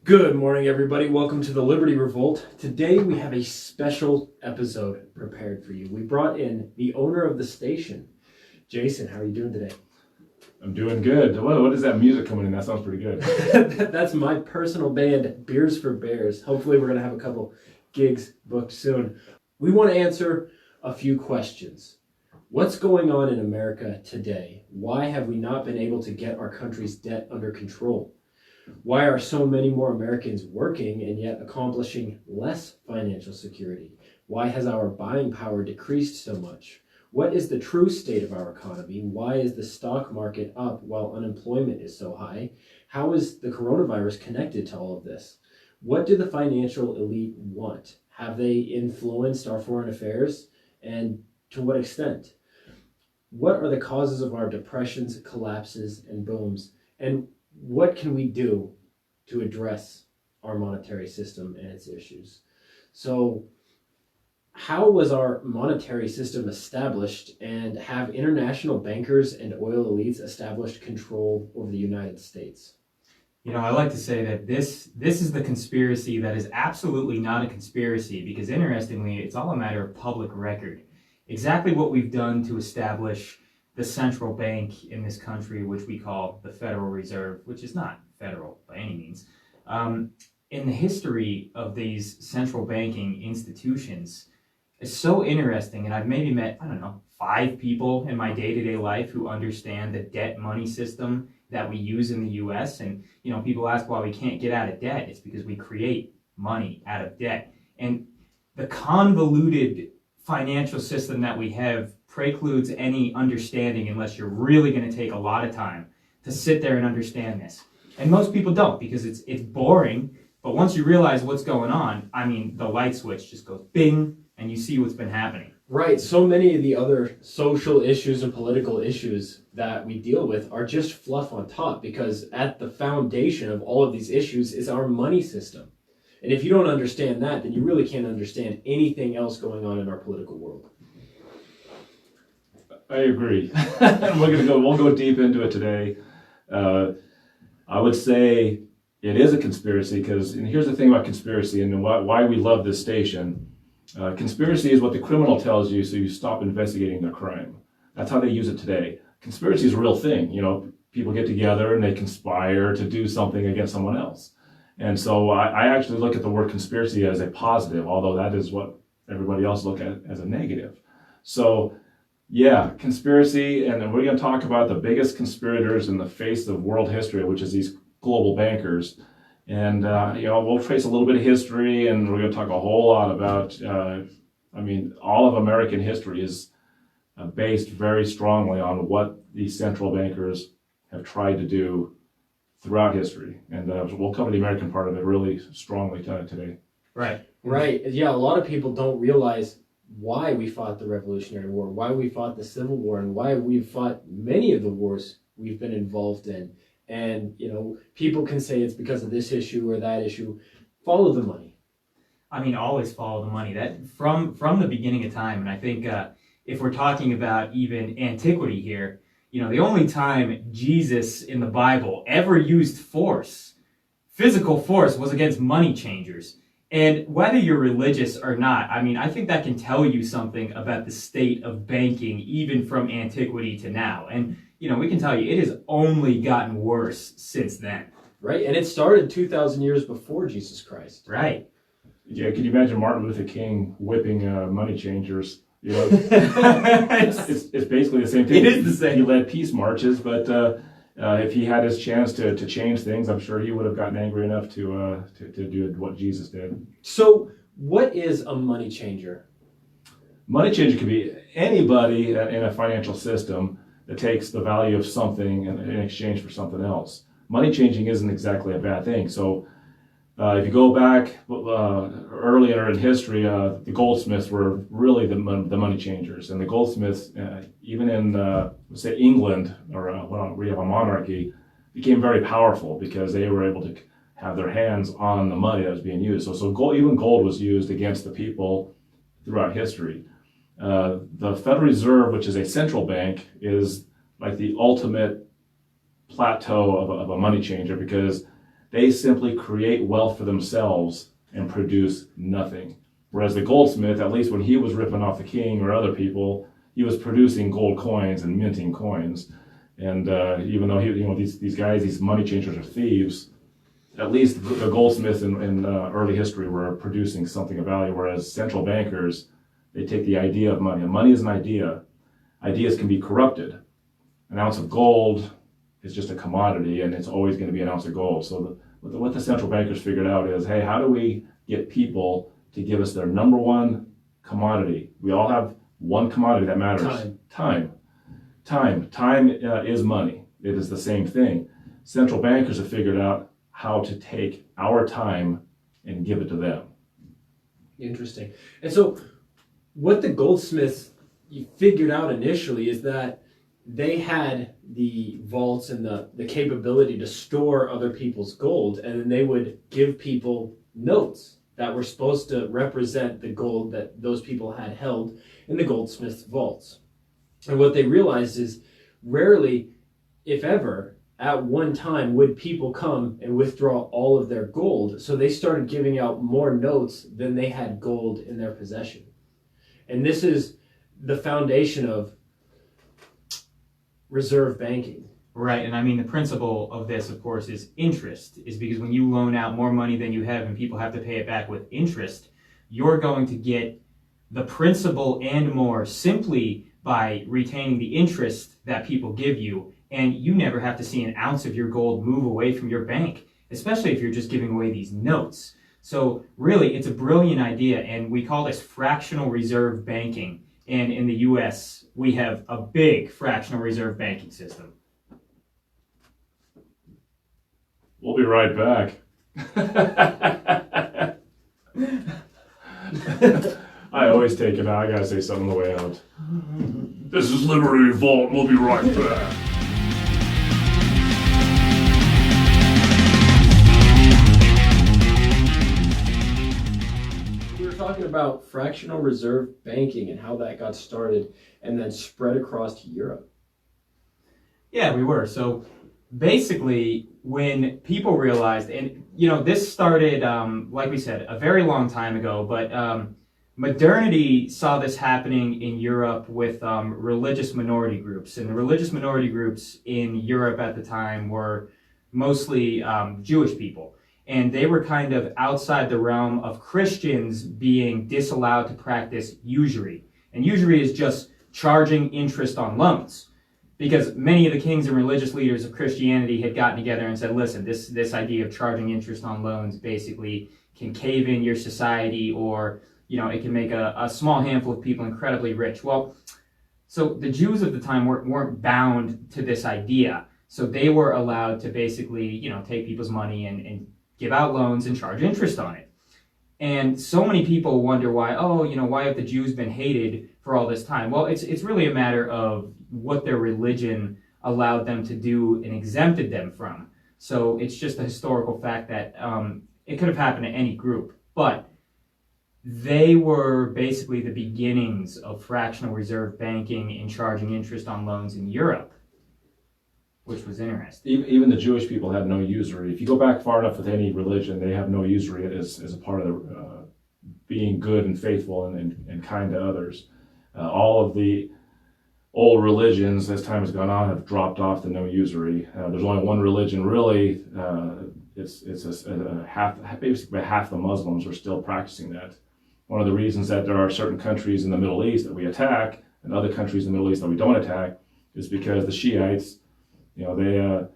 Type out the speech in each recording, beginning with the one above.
Good morning, everybody. Welcome to the Liberty Revolt. Today we have a special episode prepared for you. We brought in the owner of the station. Jason, how are you doing today? I'm doing good. What is that music coming in? That sounds pretty good. That's my personal band, Beers for Bears. Hopefully we're going to have a couple gigs booked soon. We want to answer a few questions. What's going on in America today? Why have we not been able to get our country's debt under control? Why are so many more Americans working and yet accomplishing less financial security? Why has our buying power decreased so much? What is the true state of our economy? Why is the stock market up while unemployment is so high? How is the coronavirus connected to all of this? What do the financial elite want? Have they influenced our foreign affairs? And to what extent? What are the causes of our depressions, collapses, and booms? And what can we do to address our monetary system and its issues? So, how was our monetary system established, and have international bankers and oil elites established control over the United States? You know, I like to say that this is the conspiracy that is absolutely not a conspiracy, because interestingly, it's all a matter of public record. Exactly what we've done to establish the central bank in this country, which we call the Federal Reserve, which is not federal by any means. In the history of these central banking institutions, it's so interesting, and I've maybe met, 5 people in my day-to-day life who understand the debt money system that we use in the US. And, people ask why we can't get out of debt. It's because we create money out of debt. And the convoluted financial system that we have precludes any understanding unless you're really going to take a lot of time to sit there and understand this. And most people don't, because it's boring. But once you realize what's going on, the light switch just goes bing, and you see what's been happening. Right. So many of the other social issues and political issues that we deal with are just fluff on top, because at the foundation of all of these issues is our money system. And if you don't understand that, then you really can't understand anything else going on in our political world. I agree. We'll go deep into it today. I would say it is a conspiracy and here's the thing about conspiracy and why we love this station. Conspiracy is what the criminal tells you, so you stop investigating their crime. That's how they use it today. Conspiracy is a real thing. People get together and they conspire to do something against someone else. And so I actually look at the word conspiracy as a positive, although that is what everybody else look at as a negative. So yeah, conspiracy, and then we're going to talk about the biggest conspirators in the face of world history, which is these global bankers. And, we'll trace a little bit of history, and we're going to talk a whole lot about, all of American history is based very strongly on what these central bankers have tried to do throughout history. And we'll cover the American part of it really strongly today. Right. Yeah, a lot of people don't realize why we fought the Revolutionary War, why we fought the Civil War, and why we've fought many of the wars we've been involved in. And, people can say it's because of this issue or that issue. Follow the money. Always follow the money. That from the beginning of time. And I think if we're talking about even antiquity here, the only time Jesus in the Bible ever used force, physical force, was against money changers. And whether you're religious or not, I think that can tell you something about the state of banking, even from antiquity to now. And, we can tell you it has only gotten worse since then. Right, and it started 2,000 years before Jesus Christ. Right. Yeah, can you imagine Martin Luther King whipping money changers? It's basically the same thing. It is the same. He led peace marches, but if he had his chance to change things, I'm sure he would have gotten angry enough to do what Jesus did. So, what is a money changer? Money changer could be anybody in a financial system that takes the value of something in exchange for something else. Money changing isn't exactly a bad thing. So, if you go back earlier in history, the goldsmiths were really the money changers, and the goldsmiths, even in say England, or when we have a monarchy, became very powerful because they were able to have their hands on the money that was being used. So even gold was used against the people throughout history. The Federal Reserve, which is a central bank, is like the ultimate plateau of a money changer, because They simply create wealth for themselves and produce nothing. Whereas the goldsmith, at least when he was ripping off the king or other people, he was producing gold coins and minting coins. And even though these guys, these money changers, are thieves, at least the goldsmiths in early history were producing something of value. Whereas central bankers, they take the idea of money. And money is an idea. Ideas can be corrupted. An ounce of gold is just a commodity, and it's always going to be an ounce of gold. So what the central bankers figured out is, hey, how do we get people to give us their number one commodity? We all have one commodity that matters. Time is money. It is the same thing. Central bankers have figured out how to take our time and give it to them. Interesting. And so what the goldsmiths figured out initially is that they had the vaults and the capability to store other people's gold, and then they would give people notes that were supposed to represent the gold that those people had held in the goldsmith's vaults. And what they realized is rarely, if ever, at one time would people come and withdraw all of their gold. So they started giving out more notes than they had gold in their possession. And this is the foundation of reserve banking. Right, and I mean the principle of this, of course, is interest. Is because when you loan out more money than you have and people have to pay it back with interest, you're going to get the principal and more simply by retaining the interest that people give you, and you never have to see an ounce of your gold move away from your bank, especially if you're just giving away these notes. So really, it's a brilliant idea, and we call this fractional reserve banking. And in the US, we have a big fractional reserve banking system. We'll be right back. I always take it out. I gotta say something on the way out. This is Liberty Vault. We'll be right back. We were talking about fractional reserve banking and how that got started and then spread across Europe. Yeah, we were. So basically, when people realized, and this started, like we said, a very long time ago, but modernity saw this happening in Europe with religious minority groups. And the religious minority groups in Europe at the time were mostly Jewish people. And they were kind of outside the realm of Christians being disallowed to practice usury. And usury is just charging interest on loans. Because many of the kings and religious leaders of Christianity had gotten together and said, listen, this idea of charging interest on loans basically can cave in your society, or it can make a small handful of people incredibly rich. Well, so the Jews of the time weren't bound to this idea. So they were allowed to basically, take people's money and give out loans and charge interest on it. And so many people wonder why have the Jews been hated for all this time? Well, it's really a matter of what their religion allowed them to do and exempted them from. So it's just a historical fact that it could have happened to any group. But they were basically the beginnings of fractional reserve banking and charging interest on loans in Europe, which was interesting. Even the Jewish people had no usury. If you go back far enough with any religion, they have no usury as a part of being good and faithful and kind to others. All of the old religions, as time has gone on, have dropped off the no usury. There's only one religion really. Basically half the Muslims are still practicing that. One of the reasons that there are certain countries in the Middle East that we attack and other countries in the Middle East that we don't attack is because the Shiites, they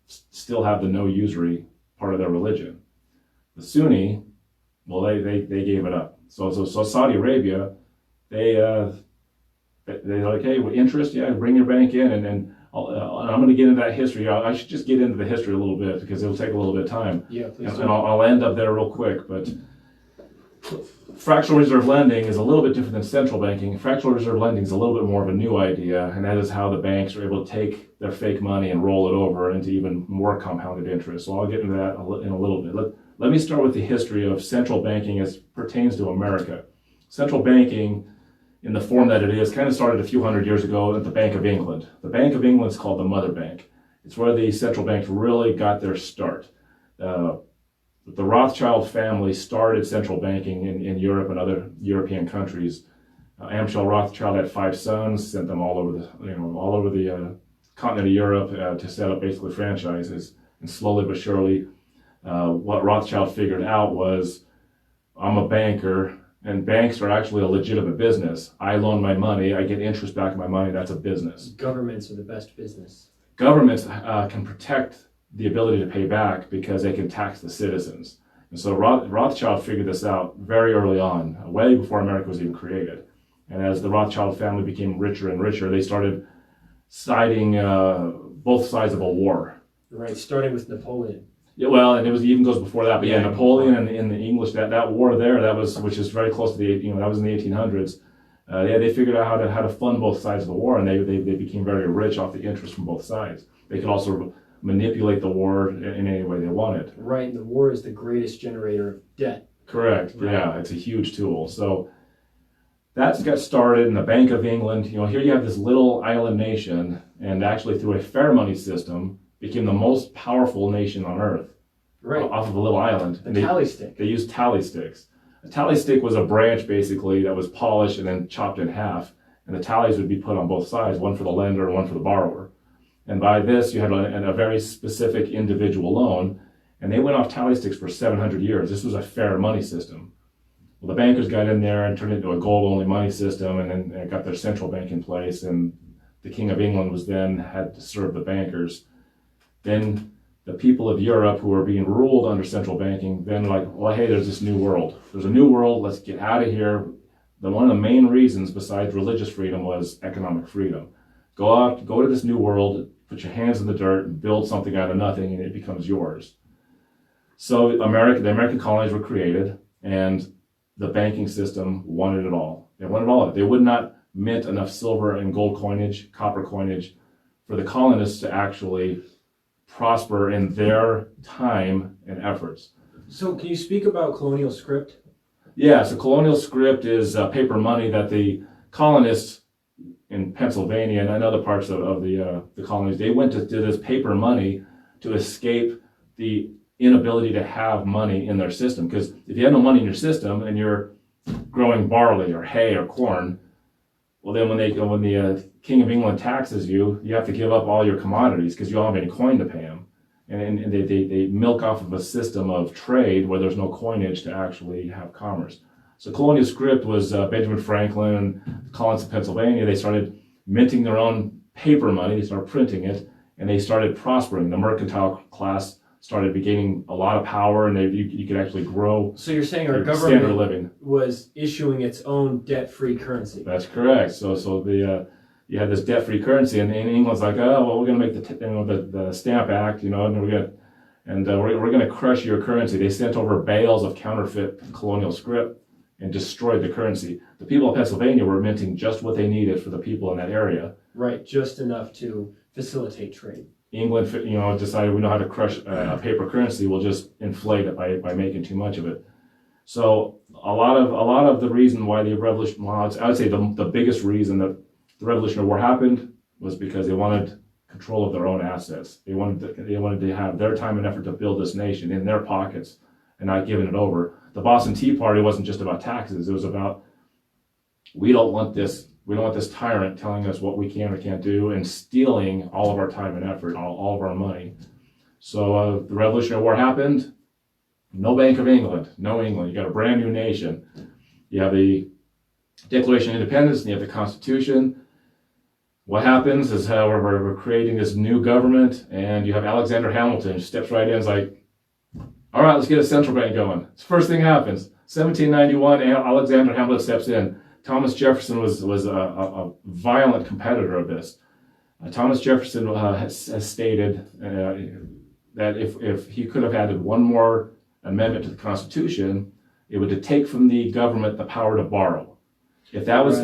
still have the no usury part of their religion. The Sunni, well, they gave it up. So Saudi Arabia, they're like, hey, with interest, yeah, bring your bank in, and I'm going to get into that history. I should just get into the history a little bit because it'll take a little bit of time. Yeah, please. And I'll end up there real quick, but fractional reserve lending is a little bit different than central banking. Fractional reserve lending is a little bit more of a new idea, and that is how the banks are able to take their fake money and roll it over into even more compounded interest. So I'll get into that in a little bit. Let me start with the history of central banking as pertains to America. Central banking, in the form that it is, kind of started a few hundred years ago at the Bank of England. The Bank of England is called the Mother Bank. It's where the central banks really got their start. The Rothschild family started central banking in Europe and other European countries. Amschel Rothschild had 5 sons, sent them all over the continent of Europe to set up basically franchises. And slowly but surely, what Rothschild figured out was, I'm a banker, and banks are actually a legitimate business. I loan my money, I get interest back on my money, that's a business. Governments are the best business. Governments can protect the ability to pay back because they can tax the citizens. And so Rothschild figured this out very early on, way before America was even created. And as the Rothschild family became richer and richer, they started siding both sides of a war. Right, starting with Napoleon. Yeah, well, and even goes before that. But yeah, Yeah. Napoleon and in the English, that war there, which is very close to that was in the 1800s. They figured out how to fund both sides of the war, and they became very rich off the interest from both sides. They could also manipulate the war in any way they wanted. Right, and the war is the greatest generator of debt. Correct. Right. Yeah, it's a huge tool. So that's got started in the Bank of England. Here you have this little island nation, and actually through a fair money system, became the most powerful nation on earth. Right, Off of a little island. the tally stick. They used tally sticks. A tally stick was a branch basically that was polished and then chopped in half, and the tallies would be put on both sides, one for the lender and one for the borrower. And by this, you had a very specific individual loan, and they went off tally sticks for 700 years. This was a fair money system. Well, the bankers got in there and turned it into a gold-only money system, and then got their central bank in place, and the King of England had to serve the bankers. Then the people of Europe who were being ruled under central banking, then well, hey, there's this new world. There's a new world, let's get out of here. One of the main reasons besides religious freedom was economic freedom. Go out, go to this new world, put your hands in the dirt, and build something out of nothing, and it becomes yours. So the American colonies were created, and the banking system wanted it all. They wanted all of it. They would not mint enough silver and gold coinage, copper coinage, for the colonists to actually prosper in their time and efforts. So can you speak about colonial script? Yeah, so colonial script is paper money that the colonists in Pennsylvania and other parts of the colonies, they went to this paper money to escape the inability to have money in their system. Because if you have no money in your system and you're growing barley or hay or corn, well, then when the King of England taxes you, you have to give up all your commodities because you don't have any coin to pay him. And they milk off of a system of trade where there's no coinage to actually have commerce. So colonial script was Benjamin Franklin and the colonists of Pennsylvania. They started minting their own paper money. They started printing it, and they started prospering. The mercantile class started gaining a lot of power, and you could actually grow. So you're saying our standard of government living. was issuing its own debt-free currency. That's correct. So you had this debt-free currency, and England's like, oh well, we're going to make the Stamp Act, and we're going to crush your currency. They sent over bales of counterfeit colonial script and destroyed the currency. The people of Pennsylvania were minting just what they needed for the people in that area. Right, just enough to facilitate trade. England, decided we know how to crush a paper currency. We'll just inflate it by making too much of it. So a lot of the reason why the revolution, well, I would say the biggest reason that the Revolutionary War happened was because they wanted control of their own assets. They wanted to have their time and effort to build this nation in their pockets and not giving it over. The Boston Tea Party wasn't just about taxes. It was about, we don't want this tyrant telling us what we can or can't do and stealing all of our time and effort, all of our money. So the Revolutionary War happened. No Bank of England, no England. You got a brand new nation. You have the Declaration of Independence and you have the Constitution. What happens is how we're creating this new government, and you have Alexander Hamilton who steps right in and is like, all right, let's get a central bank going. It's the first thing happens. 1791, Alexander Hamilton steps in. Thomas Jefferson was a violent competitor of this. Thomas Jefferson has stated that if he could have added one more amendment to the Constitution, it would take from the government the power to borrow. If that was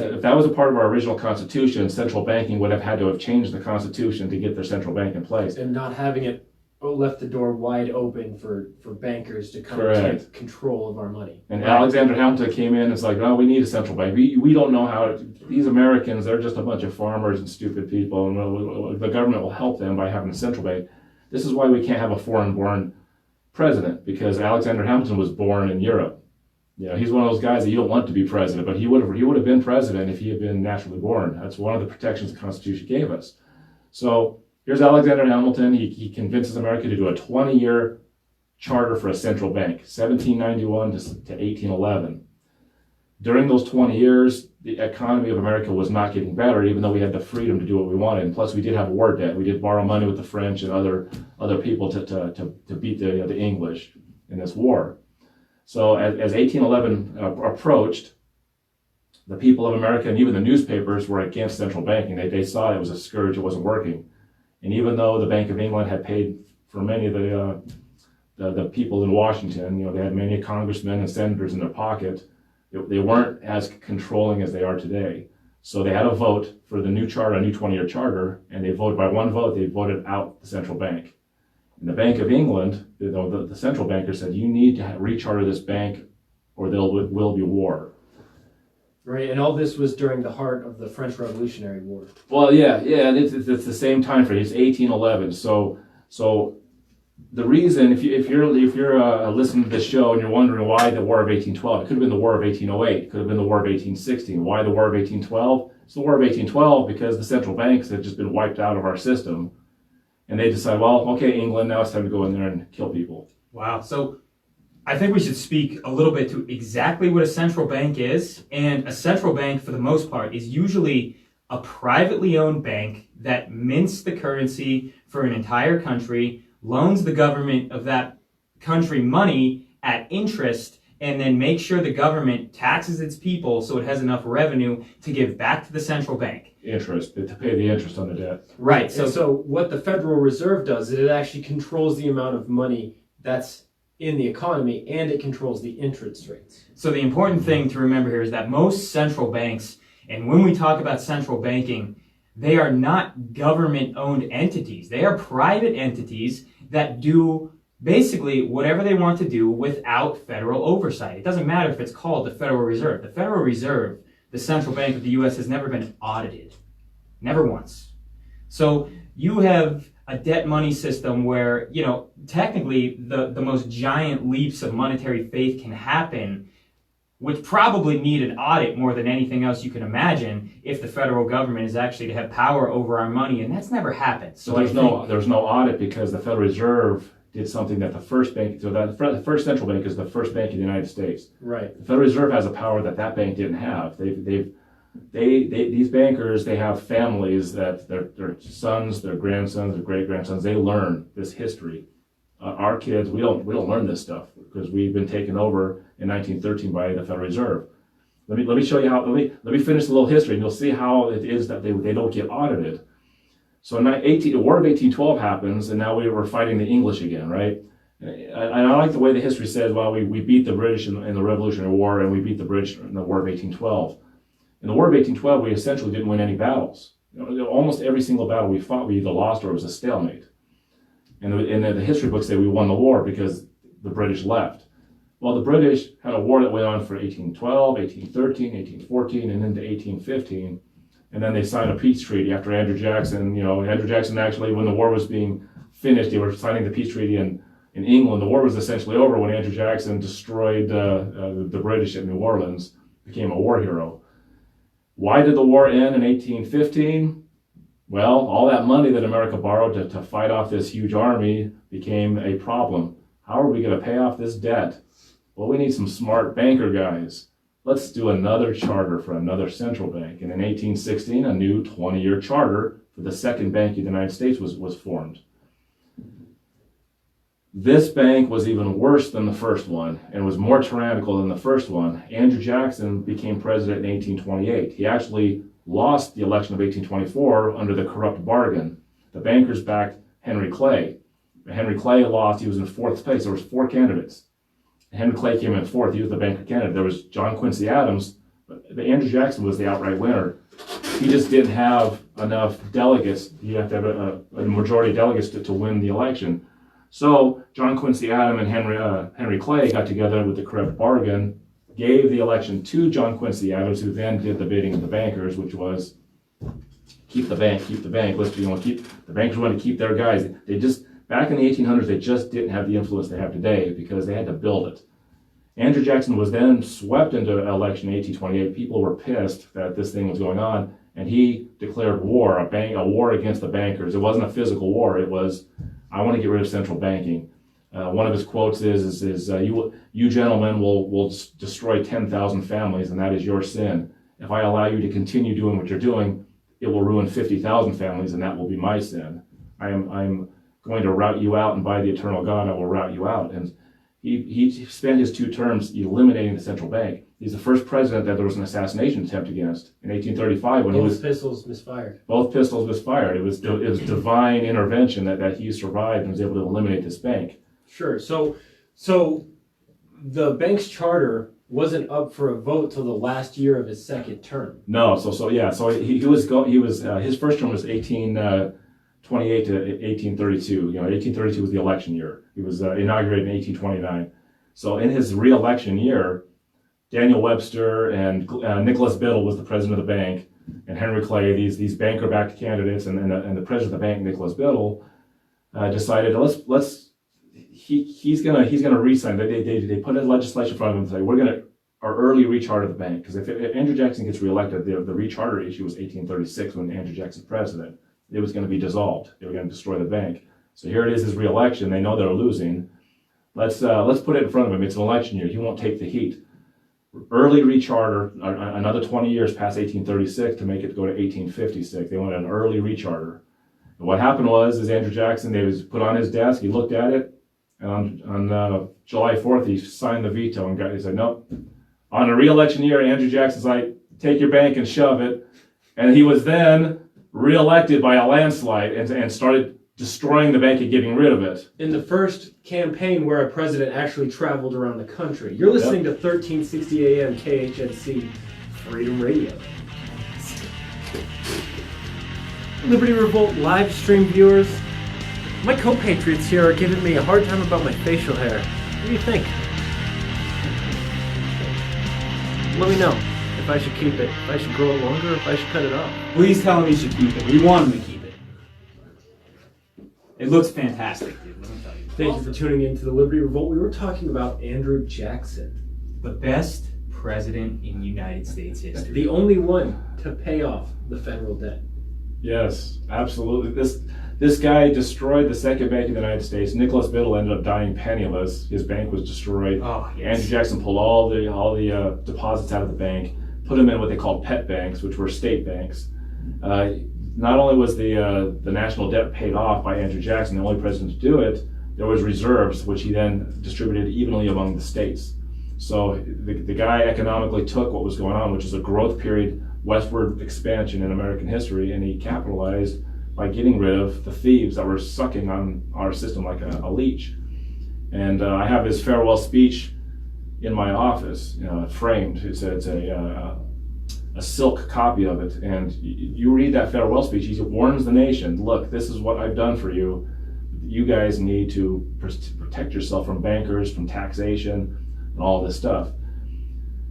a part of our original Constitution, central banking would have had to have changed the Constitution to get their central bank in place. And not having it left the door wide open for bankers to come Correct. take control of our money. And Alexander Hamilton came in and it's like, oh, we need a central bank. We don't know how to, these Americans, they're just a bunch of farmers and stupid people, and the government will help them by having a central bank. This is why we can't have a foreign-born president, because Alexander Hamilton was born in Europe. You know, he's one of those guys that you don't want to be president, but he would have been president if he had been naturally born. That's one of the protections the Constitution gave us. So here's Alexander Hamilton. He convinces America to do a 20-year charter for a central bank, 1791 to 1811. During those 20 years, the economy of America was not getting better, even though we had the freedom to do what we wanted. And plus, we did have war debt. We did borrow money with the French and other people to beat the English in this war. So as 1811 approached, the people of America and even the newspapers were against central banking. They saw it was a scourge. It wasn't working. And even though the Bank of England had paid for many of the people in Washington, you know, they had many congressmen and senators in their pocket, they weren't as controlling as they are today. So they had a vote for the new charter, a new 20-year charter, and they voted by one vote. They voted out the central bank. And the Bank of England, the central banker said, you need to recharter this bank or there will be war. Right, and all this was during the heart of the French Revolutionary War. Well, yeah, and it's the same time frame. It's 1811. So the reason, if you're listening to this show and you're wondering why the War of 1812, it could have been the War of 1808, it could have been the War of 1816. Why the War of 1812? It's the War of 1812 because the central banks had just been wiped out of our system, and they decide, well, okay, England, now it's time to go in there and kill people. Wow. So I think we should speak a little bit to exactly what a central bank is. And a central bank, for the most part, is usually a privately owned bank that mints the currency for an entire country, loans the government of that country money at interest, and then makes sure the government taxes its people so it has enough revenue to give back to the central bank. Interest, to pay the interest on the debt. Right. So what the Federal Reserve does is it actually controls the amount of money that's in the economy, and it controls the interest rates. So the important thing to remember here is that most central banks, and when we talk about central banking, they are not government-owned entities. They are private entities that do basically whatever they want to do without federal oversight. It doesn't matter if it's called the Federal Reserve. The Federal Reserve, the central bank of the U.S., has never been audited. Never once. So you have a debt money system where, you know, technically the most giant leaps of monetary faith can happen, which probably need an audit more than anything else you can imagine if the federal government is actually to have power over our money, and that's never happened. So there's no audit because the Federal Reserve did something that the first bank, the first central bank is the first bank in the United States. Right. The Federal Reserve has a power that bank didn't have. These bankers, they have families that their sons, their grandsons, their great grandsons, they learn this history. Our kids, we don't learn this stuff because we've been taken over in 1913 by the Federal Reserve. Let me show you how. Let me finish the little history, and you'll see how it is that they don't get audited. So the War of 1812 happens, and now we're fighting the English again, right? And I like the way the history says, well, we beat the British in the Revolutionary War, and we beat the British in the War of 1812. In the War of 1812, we essentially didn't win any battles. Almost every single battle we fought, we either lost or it was a stalemate. And the history books say we won the war because the British left. Well, the British had a war that went on for 1812, 1813, 1814, and into 1815. And then they signed a peace treaty after Andrew Jackson. You know, Andrew Jackson actually, when the war was being finished, they were signing the peace treaty in England. The war was essentially over when Andrew Jackson destroyed the British at New Orleans, became a war hero. Why did the war end in 1815? Well, all that money that America borrowed to fight off this huge army became a problem. How are we going to pay off this debt? Well, we need some smart banker guys. Let's do another charter for another central bank. And in 1816, a new 20-year charter for the second bank in the United States was formed. This bank was even worse than the first one and was more tyrannical than the first one. Andrew Jackson became president in 1828. He actually lost the election of 1824 under the corrupt bargain. The bankers backed Henry Clay. Henry Clay lost. He was in fourth place. There was four candidates. Henry Clay came in fourth. He was the banker candidate. There was John Quincy Adams, but Andrew Jackson was the outright winner. He just didn't have enough delegates. You have to have a majority of delegates to win the election. So John Quincy Adams and Henry Clay got together with the correct bargain, gave the election to John Quincy Adams, who then did the bidding of the bankers, which was keep the bank, keep the bank. Let's keep the bankers want to keep their guys. They just back in the 1800s, they just didn't have the influence they have today because they had to build it. Andrew Jackson was then swept into election in 1828. People were pissed that this thing was going on, and he declared war, a war against the bankers. It wasn't a physical war. It was, I want to get rid of central banking. One of his quotes is you gentlemen will destroy 10,000 families, and that is your sin. If I allow you to continue doing what you're doing, it will ruin 50,000 families, and that will be my sin. I'm going to rout you out, and by the eternal God, I will rout you out. And he spent his 2 terms eliminating the central bank. He's the first president that there was an assassination attempt against in 1835 when Both pistols misfired. Both pistols misfired. It was divine intervention that he survived and was able to eliminate this bank. Sure. So the bank's charter wasn't up for a vote till the last year of his second term. No. So his first term was 1828 to 1832. 1832 was the election year. He was inaugurated in 1829. So in his re-election year, Daniel Webster and Nicholas Biddle was the president of the bank, and Henry Clay, these banker-backed candidates, and the president of the bank, Nicholas Biddle, decided he's gonna re-sign. They put a legislation in front of him and say we're gonna early recharter the bank, because if Andrew Jackson gets reelected, the recharter issue was 1836 when Andrew Jackson's president. It was going to be dissolved. They were going to destroy the bank. So here it is, his re-election. They know they're losing. Let's put it in front of him. It's an election year. He won't take the heat. Early recharter, another 20 years past 1836 to make it go to 1856. They wanted an early recharter. And what happened was Andrew Jackson, they was put on his desk. He looked at it, and on July 4th, he signed the veto and he said, nope. On a re-election year, Andrew Jackson's like, take your bank and shove it. And he was then re-elected by a landslide and started destroying the bank and getting rid of it. In the first campaign where a president actually traveled around the country. You're listening to 1360 AM KHNC Freedom Radio. Liberty Revolt live stream viewers, my co-patriots here are giving me a hard time about my facial hair. What do you think? Let me know if I should keep it, if I should grow it longer, or if I should cut it off. Please tell him he should keep it. We want him to keep it. It looks fantastic, dude. Let me tell you. Thank you for tuning in to the Liberty Revolt. We were talking about Andrew Jackson. The best president in United States history. The only one to pay off the federal debt. Yes, absolutely. This guy destroyed the second bank in the United States. Nicholas Biddle ended up dying penniless. His bank was destroyed. Oh, yes. Andrew Jackson pulled all the deposits out of the bank, put them in what they called pet banks, which were state banks. Not only was the national debt paid off by Andrew Jackson, the only president to do it, there was reserves, which he then distributed evenly among the states. So the guy economically took what was going on, which is a growth period, westward expansion in American history, and he capitalized by getting rid of the thieves that were sucking on our system like a leech. And I have his farewell speech in my office, framed. It's a silk copy of it, and you read that farewell speech. He warns the nation, look, this is what I've done for you. You guys need to protect yourself from bankers, from taxation, and all this stuff.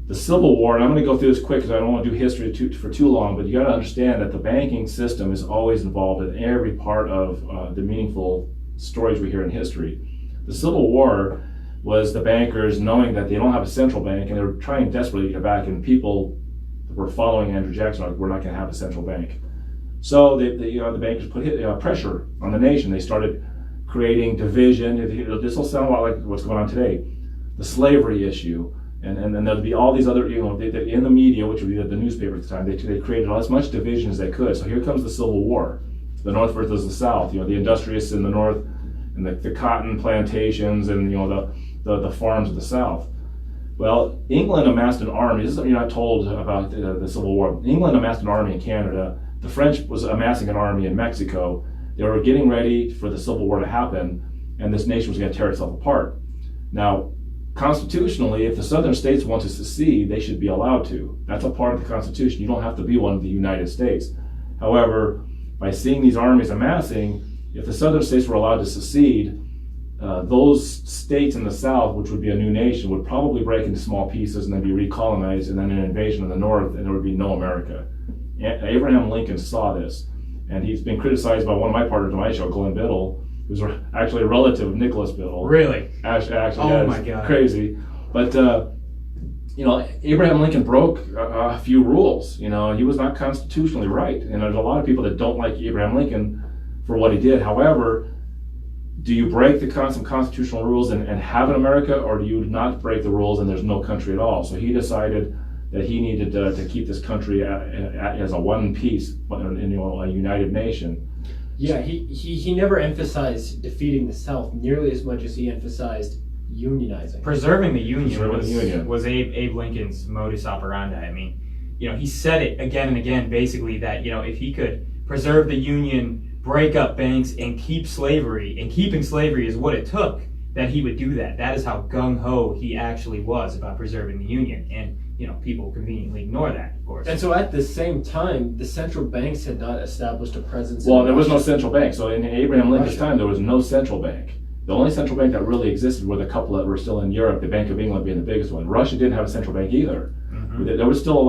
The Civil War, and I'm going to go through this quick because I don't want to do history for too long, but you got to understand that the banking system is always involved in every part of the meaningful stories we hear in history. The Civil War was the bankers knowing that they don't have a central bank, and they were trying desperately to get back, and people that were following Andrew Jackson like, we're not going to have a central bank. So the bankers put pressure on the nation. They started creating division. This will sound a lot like what's going on today. The slavery issue. And then there'd be all these other, in the media, which would be the newspaper at the time, they created as much division as they could. So here comes the Civil War. The North versus the South. The industrialists in the North, and the cotton plantations, and the farms of the South. Well, England amassed an army. This is something you're not told about the Civil War. England amassed an army in Canada. The French was amassing an army in Mexico. They were getting ready for the Civil War to happen, and this nation was going to tear itself apart. Now, constitutionally, if the southern states want to secede, they should be allowed to. That's a part of the Constitution. You don't have to be one of the United States. However, by seeing these armies amassing, if the southern states were allowed to secede, those states in the South, which would be a new nation, would probably break into small pieces and then be recolonized, and then an invasion of the North, and there would be no America. Abraham Lincoln saw this, and he's been criticized by one of my partners on my show, Glenn Biddle, who's actually a relative of Nicholas Biddle. Really? Actually, Oh my God. Crazy. But Abraham Lincoln broke a few rules. He was not constitutionally right, and there's a lot of people that don't like Abraham Lincoln for what he did. However, do you break some constitutional rules and have an America, or do you not break the rules and there's no country at all? So he decided that he needed to keep this country as a one piece, a united nation. Yeah, he never emphasized defeating the South nearly as much as he emphasized unionizing. Preserving the Union Preserving the Union. was Abe Lincoln's modus operandi. I mean, he said it again and again, basically, that, if he could preserve the Union, break up banks, and keep slavery, and keeping slavery is what it took, that he would do that. That is how gung-ho he actually was about preserving the Union. And, people conveniently ignore that, of course. And so at the same time, the central banks had not established a presence Well, in there was no Russia. central bank. So in Abraham Lincoln's Russia. time, there was no central bank. The only central bank that really existed were the couple that were still in Europe, the Bank of England being the biggest one. Russia didn't have a central bank either. There was still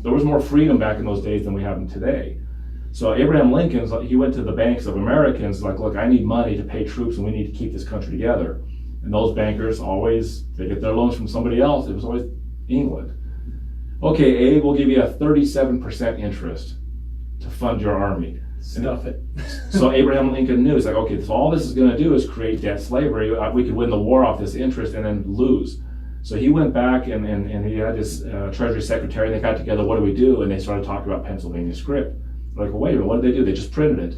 there was more freedom back in those days than we have today. So Abraham Lincoln, he went to the banks of Americans like, look, I need money to pay troops and we need to keep this country together. And those bankers they get their loans from somebody else. It was always England. Okay, Abe, we'll give you a 37% interest to fund your army. Stuff it. So Abraham Lincoln knew, it's like, okay, so all this is going to do is create debt slavery. We could win the war off this interest and then lose. So he went back and he had his Treasury Secretary, and they got together, what do we do? And they started talking about Pennsylvania script. They're like, well, wait a minute, what did they do? They just printed it.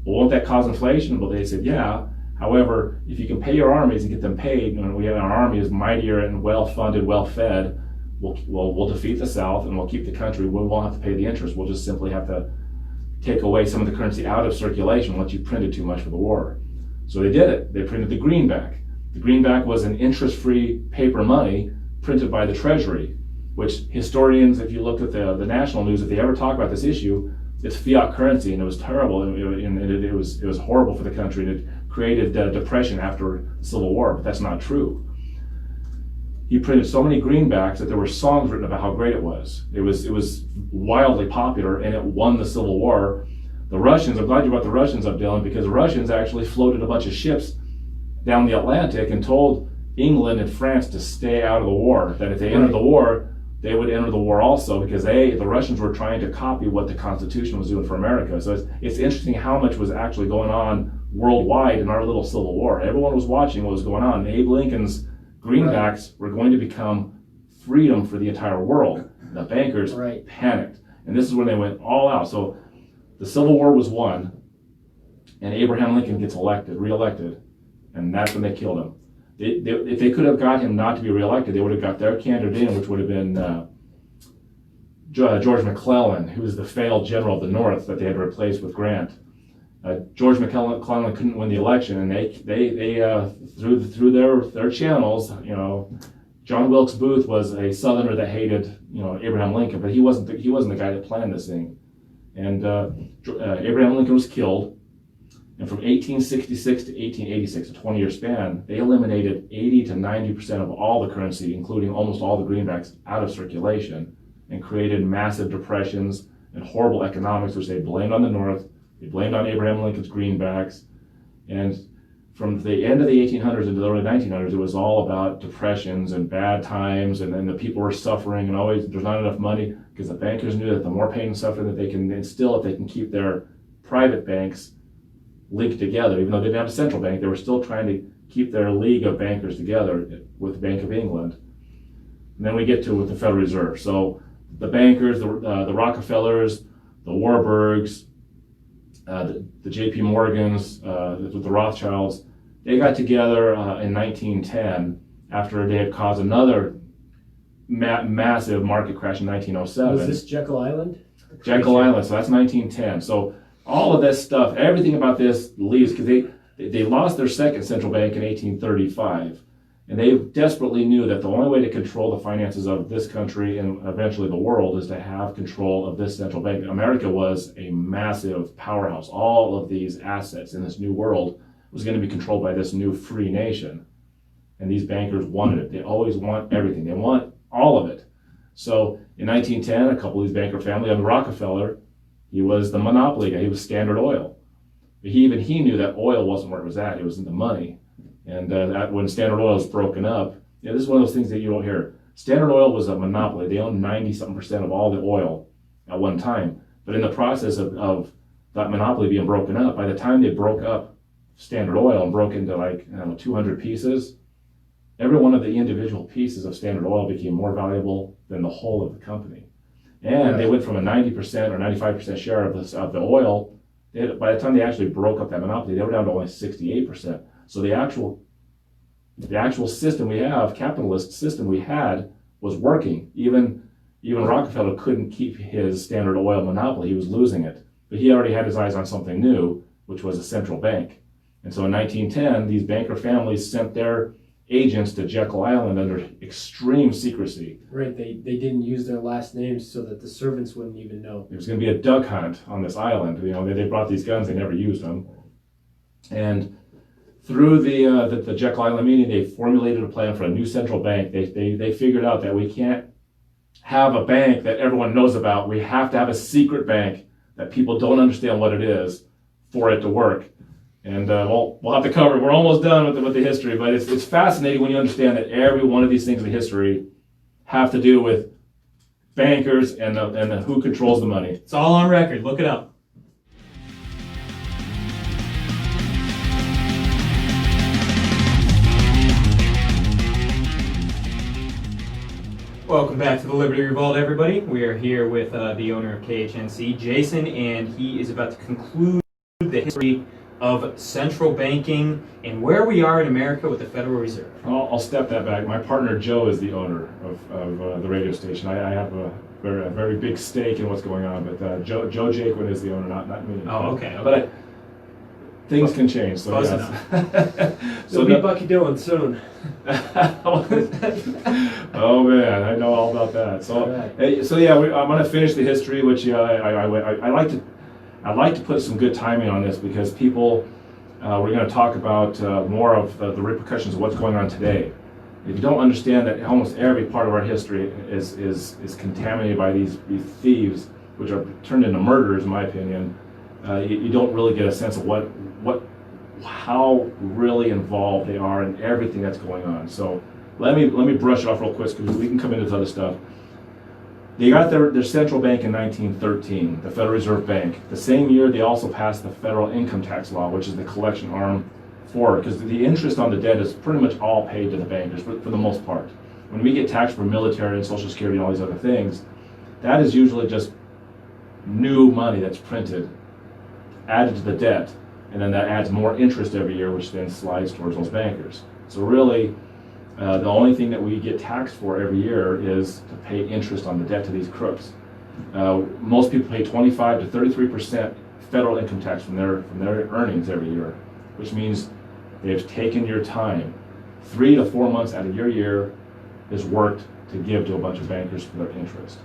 Well, won't that cause inflation? Well, they said, yeah. However, if you can pay your armies and get them paid, and our army is mightier and well-funded, well-fed, we'll defeat the South and we'll keep the country. We won't have to pay the interest. We'll just simply have to take away some of the currency out of circulation once you printed too much for the war. So they did it. They printed the greenback. The greenback was an interest-free paper money printed by the Treasury, which historians, if you looked at the national news, if they ever talk about this issue, it's fiat currency, and it was terrible, and it was horrible for the country, and it created depression after the Civil War, but that's not true. He printed so many greenbacks that there were songs written about how great it was. It was wildly popular, and it won the Civil War. The Russians, I'm glad you brought the Russians up, Dylan, because the Russians actually floated a bunch of ships down the Atlantic and told England and France to stay out of the war, that if they entered the war, they would enter the war also, because the Russians were trying to copy what the Constitution was doing for America. So it's interesting how much was actually going on worldwide in our little Civil War. Everyone was watching what was going on. And Abe Lincoln's greenbacks were going to become freedom for the entire world. The bankers panicked. And this is when they went all out. So the Civil War was won, and Abraham Lincoln gets reelected, and that's when they killed him. If they could have got him not to be reelected, they would have got their candidate in, which would have been George McClellan, who was the failed general of the North that they had replaced with Grant. George McClellan couldn't win the election, and they through their channels, John Wilkes Booth was a Southerner that hated Abraham Lincoln, but he wasn't the guy that planned this thing. And Abraham Lincoln was killed. And from 1866 to 1886, a 20-year span, they eliminated 80 to 90% of all the currency, including almost all the greenbacks, out of circulation, and created massive depressions and horrible economics, which they blamed on the North. They blamed on Abraham Lincoln's greenbacks. And from the end of the 1800s into the early 1900s, it was all about depressions and bad times, and then the people were suffering, and always there's not enough money, because the bankers knew that the more pain and suffering that they can instill, if they can keep their private banks linked together, even though they didn't have a central bank, they were still trying to keep their league of bankers together with the Bank of England. And then we get to with the Federal Reserve. So the bankers, the Rockefellers, the Warburgs, the J.P. Morgans, the Rothschilds, they got together in 1910 after they had caused another massive market crash in 1907. Was this Jekyll Island? Jekyll Island, so that's 1910. So all of this stuff, everything about this leaves, because they lost their second central bank in 1835. And they desperately knew that the only way to control the finances of this country and eventually the world is to have control of this central bank. America was a massive powerhouse. All of these assets in this new world was going to be controlled by this new free nation. And these bankers wanted it. They always want everything. They want all of it. So in 1910, a couple of these banker family, under Rockefeller, he was the monopoly guy. He was Standard Oil. But he knew that oil wasn't where it was at. It was in the money. And when Standard Oil was broken up, this is one of those things that you don't hear. Standard Oil was a monopoly. They owned 90-something% of all the oil at one time. But in the process of that monopoly being broken up, by the time they broke up Standard Oil and broke into 200 pieces, every one of the individual pieces of Standard Oil became more valuable than the whole of the company. And they went from a 90% or 95% share of the oil. By the time they actually broke up that monopoly, they were down to only 68%. So the actual system we have, capitalist system we had, was working. Even Rockefeller couldn't keep his Standard Oil monopoly. He was losing it. But he already had his eyes on something new, which was a central bank. And so in 1910, these banker families sent their agents to Jekyll Island under extreme secrecy. Right, they didn't use their last names so that the servants wouldn't even know. There was going to be a duck hunt on this island. They brought these guns, they never used them. And through the Jekyll Island meeting, they formulated a plan for a new central bank. They figured out that we can't have a bank that everyone knows about. We have to have a secret bank that people don't understand what it is for it to work. And we'll have to cover it. We're almost done with the history, but it's fascinating when you understand that every one of these things in history have to do with bankers and who controls the money. It's all on record. Look it up. Welcome back to the Liberty Revolt, everybody. We are here with the owner of KHNC, Jason, and he is about to conclude the history of central banking and where we are in America with the Federal Reserve. I'll step that back. My partner Joe is the owner of the radio station. I have a very big stake in what's going on, but Joe Jaquin is the owner, not me. Oh, okay. But things can change. So Close yes. So be Bucky Dillon soon. Oh man, I know all about that. So right. So yeah, I'm going to finish the history, which I'd like to put some good timing on this because people, we're going to talk about more of the repercussions of what's going on today. If you don't understand that almost every part of our history is contaminated by these thieves, which are turned into murderers, in my opinion, you don't really get a sense of how really involved they are in everything that's going on. So let me brush it off real quick because we can come into this other stuff. They got their central bank in 1913, the Federal Reserve Bank. The same year, they also passed the federal income tax law, which is the collection arm for it, because the interest on the debt is pretty much all paid to the bankers for the most part. When we get taxed for military and Social Security and all these other things, that is usually just new money that's printed, added to the debt, and then that adds more interest every year, which then slides towards those bankers. So really, the only thing that we get taxed for every year is to pay interest on the debt to these crooks. Most people pay 25 to 33% federal income tax from their earnings every year, which means they've taken your time. 3 to 4 months out of your year is worked to give to a bunch of bankers for their interest.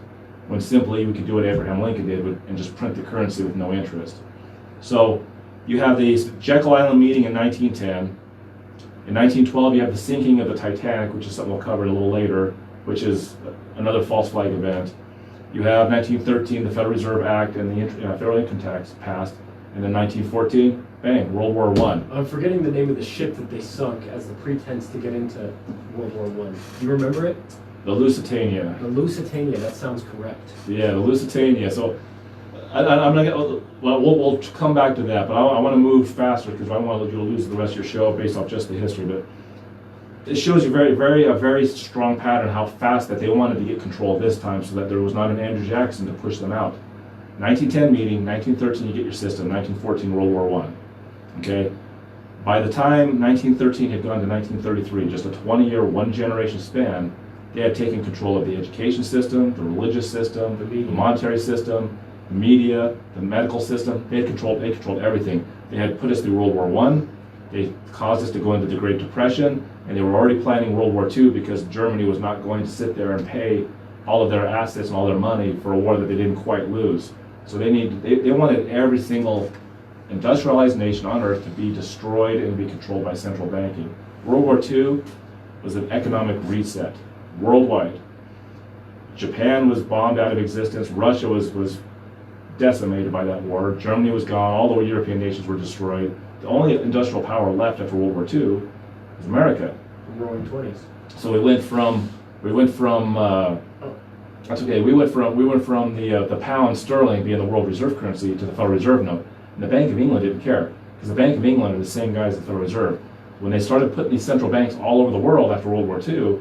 When simply we could do what Abraham Lincoln did and just print the currency with no interest. So you have the Jekyll Island meeting in 1910. In 1912, you have the sinking of the Titanic, which is something we'll cover a little later, which is another false flag event. You have 1913, the Federal Reserve Act and the federal income tax passed. And then 1914, bang, World War I. I'm forgetting the name of the ship that they sunk as the pretense to get into World War I. Do you remember it? The Lusitania. The Lusitania, that sounds correct. Yeah, the Lusitania. So I'm not gonna, well, we'll come back to that, but I want to move faster because I don't want you to lose the rest of your show based off just the history. But it shows you a very strong pattern how fast that they wanted to get control this time, so that there was not an Andrew Jackson to push them out. 1910 meeting, 1913 you get your system, 1914 World War I. Okay, by the time 1913 had gone to 1933, just a 20-year, one-generation span, they had taken control of the education system, the religious system, the monetary system, the media, the medical system. They controlled everything. They had put us through World War I. They caused us to go into the Great Depression, and they were already planning World War II because Germany was not going to sit there and pay all of their assets and all their money for a war that they didn't quite lose. So they wanted every single industrialized nation on earth to be destroyed and be controlled by central banking. World War II was an economic reset worldwide. Japan was bombed out of existence. Russia was decimated by that war. Germany was gone. All the European nations were destroyed. The only industrial power left after World War II was America. Roaring 20s. So we went from that's okay. We went from the pound sterling being the world reserve currency to the Federal Reserve note. And the Bank of England didn't care because the Bank of England are the same guys as the Federal Reserve. When they started putting these central banks all over the world after World War II,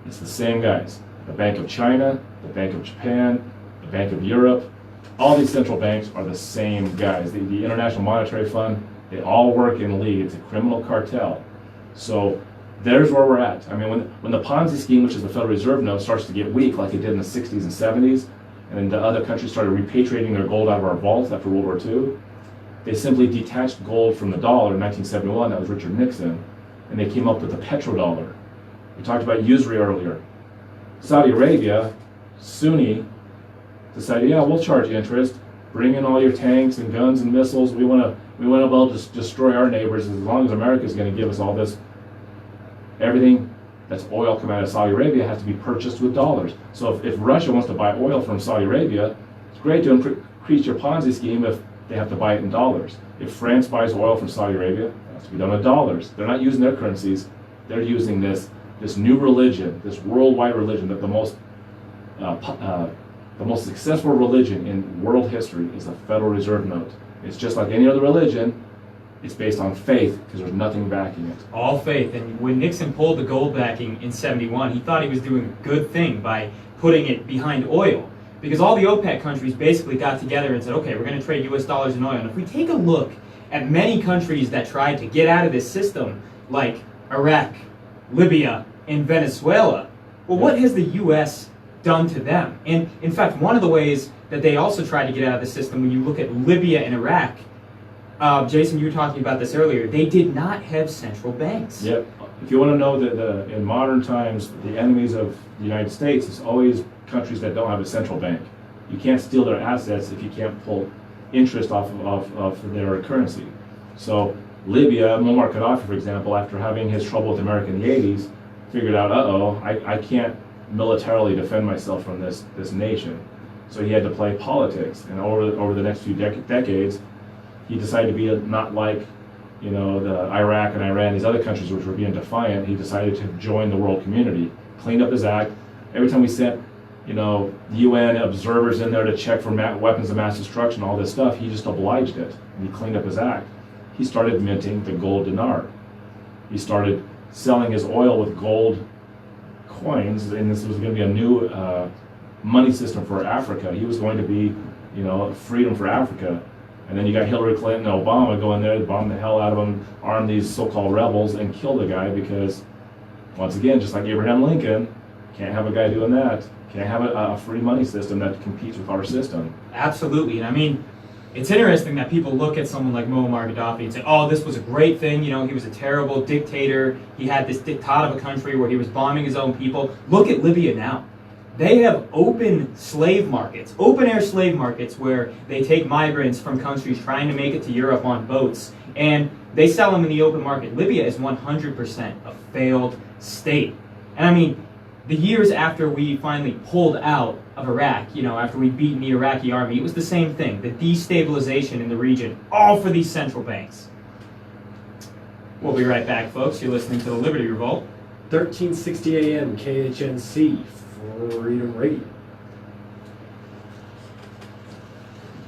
it's the same guys. The Bank of China, the Bank of Japan, the Bank of Europe, all these central banks are the same guys. The International Monetary Fund, they all work in league. It's a criminal cartel. So there's where we're at. I mean, when the Ponzi scheme, which is the Federal Reserve note, starts to get weak like it did in the 60s and 70s, and then the other countries started repatriating their gold out of our vaults after World War II, they simply detached gold from the dollar in 1971. That was Richard Nixon. And they came up with the petrodollar. We talked about usury earlier. Saudi Arabia, Sunni, decided, yeah, we'll charge interest. Bring in all your tanks and guns and missiles. We want to be able to destroy our neighbors as long as America is going to give us all this. Everything that's oil coming out of Saudi Arabia has to be purchased with dollars. So if Russia wants to buy oil from Saudi Arabia, it's great to increase your Ponzi scheme if they have to buy it in dollars. If France buys oil from Saudi Arabia, it has to be done with dollars. They're not using their currencies. They're using this new religion, this worldwide religion, that the most successful religion in world history is the Federal Reserve note. It's just like any other religion. It's based on faith because there's nothing backing it. All faith. And when Nixon pulled the gold backing in 71, he thought he was doing a good thing by putting it behind oil. Because all the OPEC countries basically got together and said, okay, we're going to trade US dollars and oil. And if we take a look at many countries that tried to get out of this system, like Iraq, Libya, and Venezuela, well, what has the US done to them? And in fact, one of the ways that they also tried to get out of the system, when you look at Libya and Iraq, Jason, you were talking about this earlier, they did not have central banks. Yep. If you want to know that in modern times, the enemies of the United States is always countries that don't have a central bank. You can't steal their assets if you can't pull interest off of their currency. So Libya, Muammar Gaddafi, for example, after having his trouble with America in the 80s, figured out, I can't militarily defend myself from this nation. So he had to play politics. And over the next few decades, he decided to be not like, the Iraq and Iran, these other countries which were being defiant. He decided to join the world community, cleaned up his act. Every time we sent, UN observers in there to check for weapons of mass destruction, all this stuff, he just obliged it, and he cleaned up his act. He started minting the gold dinar. He started selling his oil with gold coins, and this was going to be a new money system for Africa. He was going to be, freedom for Africa. And then you got Hillary Clinton and Obama go in there, bomb the hell out of them, arm these so-called rebels, and kill the guy because, once again, just like Abraham Lincoln, can't have a guy doing that. Can't have a free money system that competes with our system. Absolutely. And I mean, it's interesting that people look at someone like Muammar Gaddafi and say, oh, this was a great thing. He was a terrible dictator. He had this diktat of a country where he was bombing his own people. Look at Libya now. They have open slave markets, open-air slave markets where they take migrants from countries trying to make it to Europe on boats, and they sell them in the open market. Libya is 100% a failed state. And I mean, the years after we finally pulled out of Iraq, after we'd beaten the Iraqi army, it was the same thing, the destabilization in the region, all for these central banks. We'll be right back, folks. You're listening to the Liberty Revolt. 1360 AM, KHNC. Freedom Radio.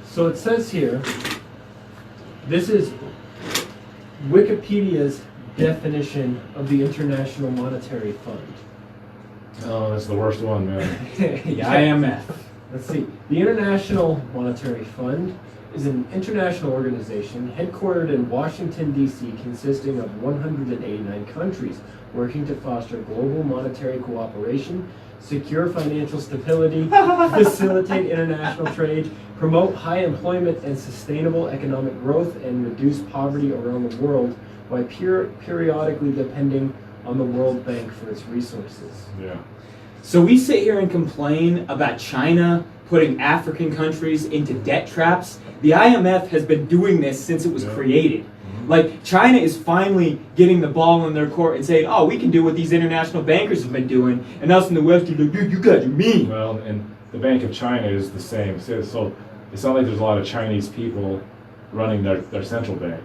So it says here, this is Wikipedia's definition of the International Monetary Fund. Oh, that's the worst one, man. The IMF. Let's see. The International Monetary Fund is an international organization headquartered in Washington, D.C., consisting of 189 countries, working to foster global monetary cooperation, secure financial stability, facilitate international trade, promote high employment and sustainable economic growth, and reduce poverty around the world while periodically depending on the World Bank for its resources. Yeah. So we sit here and complain about China putting African countries into debt traps. The IMF has been doing this since it was created. Like, China is finally getting the ball in their court and saying, oh, we can do what these international bankers have been doing, and us in the West are like, dude, you guys are mean. Well, and the Bank of China is the same. So it's not like there's a lot of Chinese people running their central bank.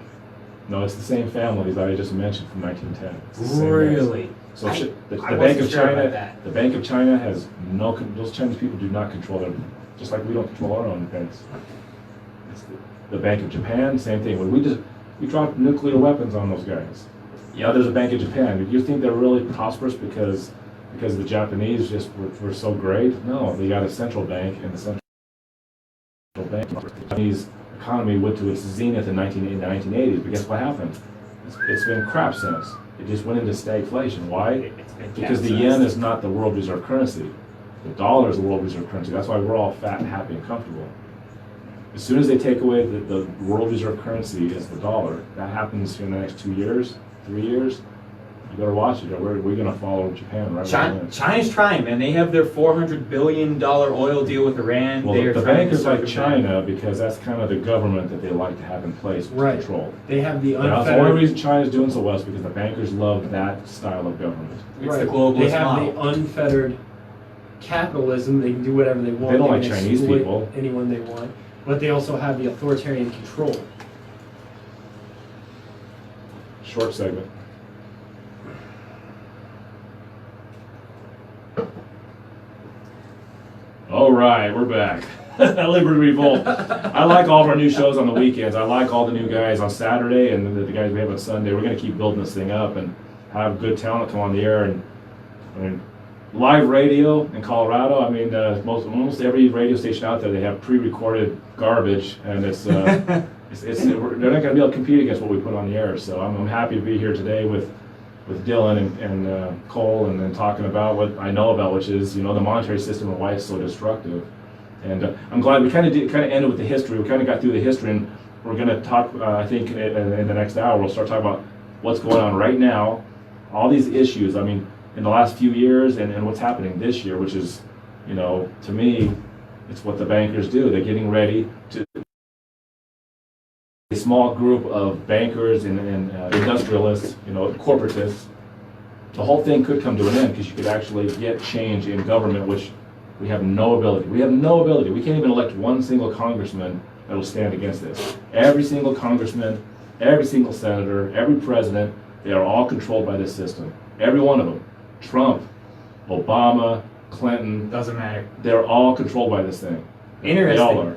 No, it's the same families that I just mentioned from 1910. It's the same guys. Really? So I the wasn't Bank of sure about China, that. the Bank of China has those Chinese people do not control them, just like we don't control our own banks. It's the Bank of Japan, same thing. When we dropped nuclear weapons on those guys. Yeah, there's a Bank of Japan. Do you think they're really prosperous because the Japanese just were so great? No, they got a central bank, and the central bank, the Japanese economy went to its zenith in the 1980s. But guess what happened? It's been crap since. It just went into stagflation. Why? Because the yen is not the world reserve currency. The dollar is the world reserve currency. That's why we're all fat and happy and comfortable. As soon as they take away the world reserve currency is the dollar, that happens in the next 2 years, 3 years, you better watch it. We're going to follow Japan right away. China's trying, man. They have their $400 billion oil deal with Iran. Well, the bankers like China because that's kind of the government that they like to have in place to control. They have the That's unfettered. the only reason China's doing so well is because the bankers love that style of government. It's the globalist They have model. the unfettered capitalism. They can do whatever they want. They don't like can Chinese exploit people. Anyone they want. But they also have the authoritarian control. Short segment. All right, we're back. Liberty Revolt. I like all of our new shows on the weekends. I like all the new guys on Saturday and the guys we have on Sunday. We're going to keep building this thing up and have good talent come on the air. And I mean, live radio in Colorado. I mean, almost every radio station out there, they have pre-recorded garbage, and they're not going to be able to compete against what we put on the air. So I'm happy to be here today with Dylan and Cole, and then talking about what I know about, which is the monetary system and why it's so destructive. And I'm glad we kind of ended with the history. We kind of got through the history, and we're going to talk. I think in the next hour we'll start talking about what's going on right now, all these issues. I mean, in the last few years, and what's happening this year, which is, to me, it's what the bankers do. They're getting ready to. A small group of bankers and industrialists, corporatists. The whole thing could come to an end because you could actually get change in government, which we have no ability. We have no ability. We can't even elect one single congressman that will stand against this. Every single congressman, every single senator, every president, they are all controlled by this system. Every one of them. Trump, Obama, Clinton. Doesn't matter. They're all controlled by this thing. Interesting. They all are.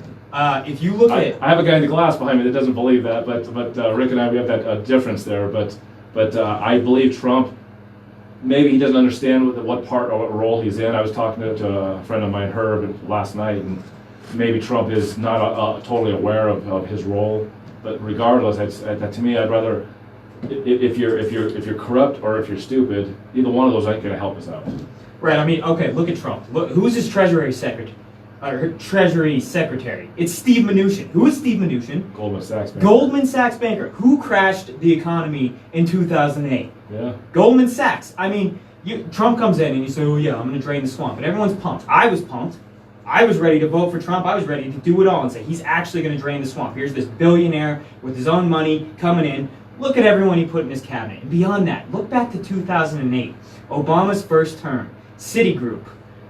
If you look at, I have a guy in the glass behind me that doesn't believe that, but Rick and I, we have that difference there. But I believe Trump. Maybe he doesn't understand what part or what role he's in. I was talking to a friend of mine, Herb, last night, and maybe Trump is not totally aware of his role. But regardless, to me, I'd rather if you're corrupt or if you're stupid, either one of those ain't going to help us out. right, I mean, okay, look at Trump. Look, who's his Treasury Secretary? Treasury Secretary. It's Steve Mnuchin. Who is Steve Mnuchin? Goldman Sachs. Goldman Sachs banker. Who crashed the economy in 2008? Yeah. Goldman Sachs. I mean, Trump comes in and you say, oh yeah, I'm going to drain the swamp. And everyone's pumped. I was pumped. I was ready to vote for Trump. I was ready to do it all and say, he's actually going to drain the swamp. Here's this billionaire with his own money coming in. Look at everyone he put in his cabinet. And beyond that, look back to 2008. Obama's first term. Citigroup.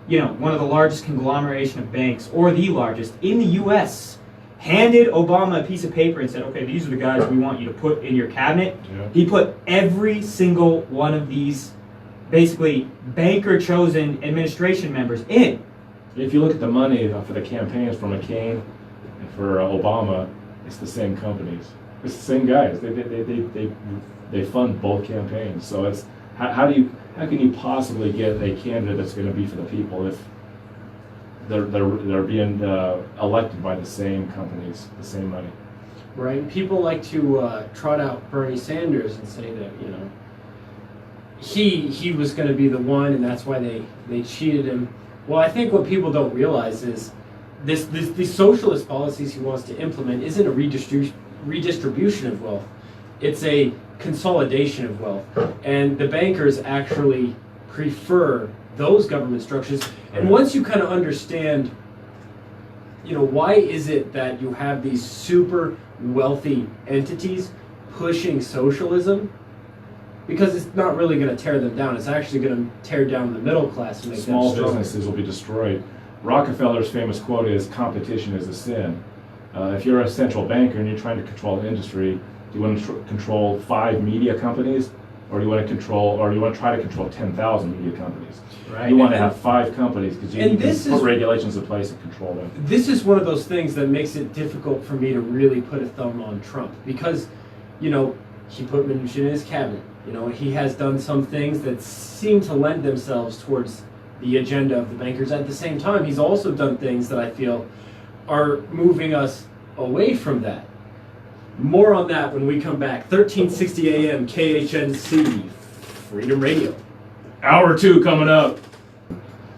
One of the largest conglomeration of banks, or the largest, in the U.S., handed Obama a piece of paper and said, okay, these are the guys we want you to put in your cabinet. Yeah. He put every single one of these, basically, banker-chosen administration members in. If you look at the money for the campaigns for McCain and for Obama, it's the same companies. It's the same guys. They fund both campaigns. So it's how can you possibly get a candidate that's going to be for the people if they're being elected by the same companies, the same money? Right. People like to trot out Bernie Sanders and say that he was going to be the one, and that's why they cheated him. Well, I think what people don't realize is these socialist policies he wants to implement isn't a redistribution of wealth. It's a consolidation of wealth. And the bankers actually prefer those government structures. And once you kind of understand, why is it that you have these super wealthy entities pushing socialism? Because it's not really going to tear them down. It's actually going to tear down the middle class and make Small them stronger. businesses will be destroyed. Rockefeller's famous quote is, "Competition is a sin." If you're a central banker and you're trying to control an industry, do you want to control 5 media companies, or do you want to try to control 10,000 media companies? Right. You want to have 5 companies because you And need this to put is- regulations in place and control them. This is one of those things that makes it difficult for me to really put a thumb on Trump because, he put Mnuchin in his cabinet. He has done some things that seem to lend themselves towards the agenda of the bankers. At the same time, he's also done things that I feel are moving us away from that. More on that when we come back. 1360 AM, KHNC, Freedom Radio. Hour 2 coming up.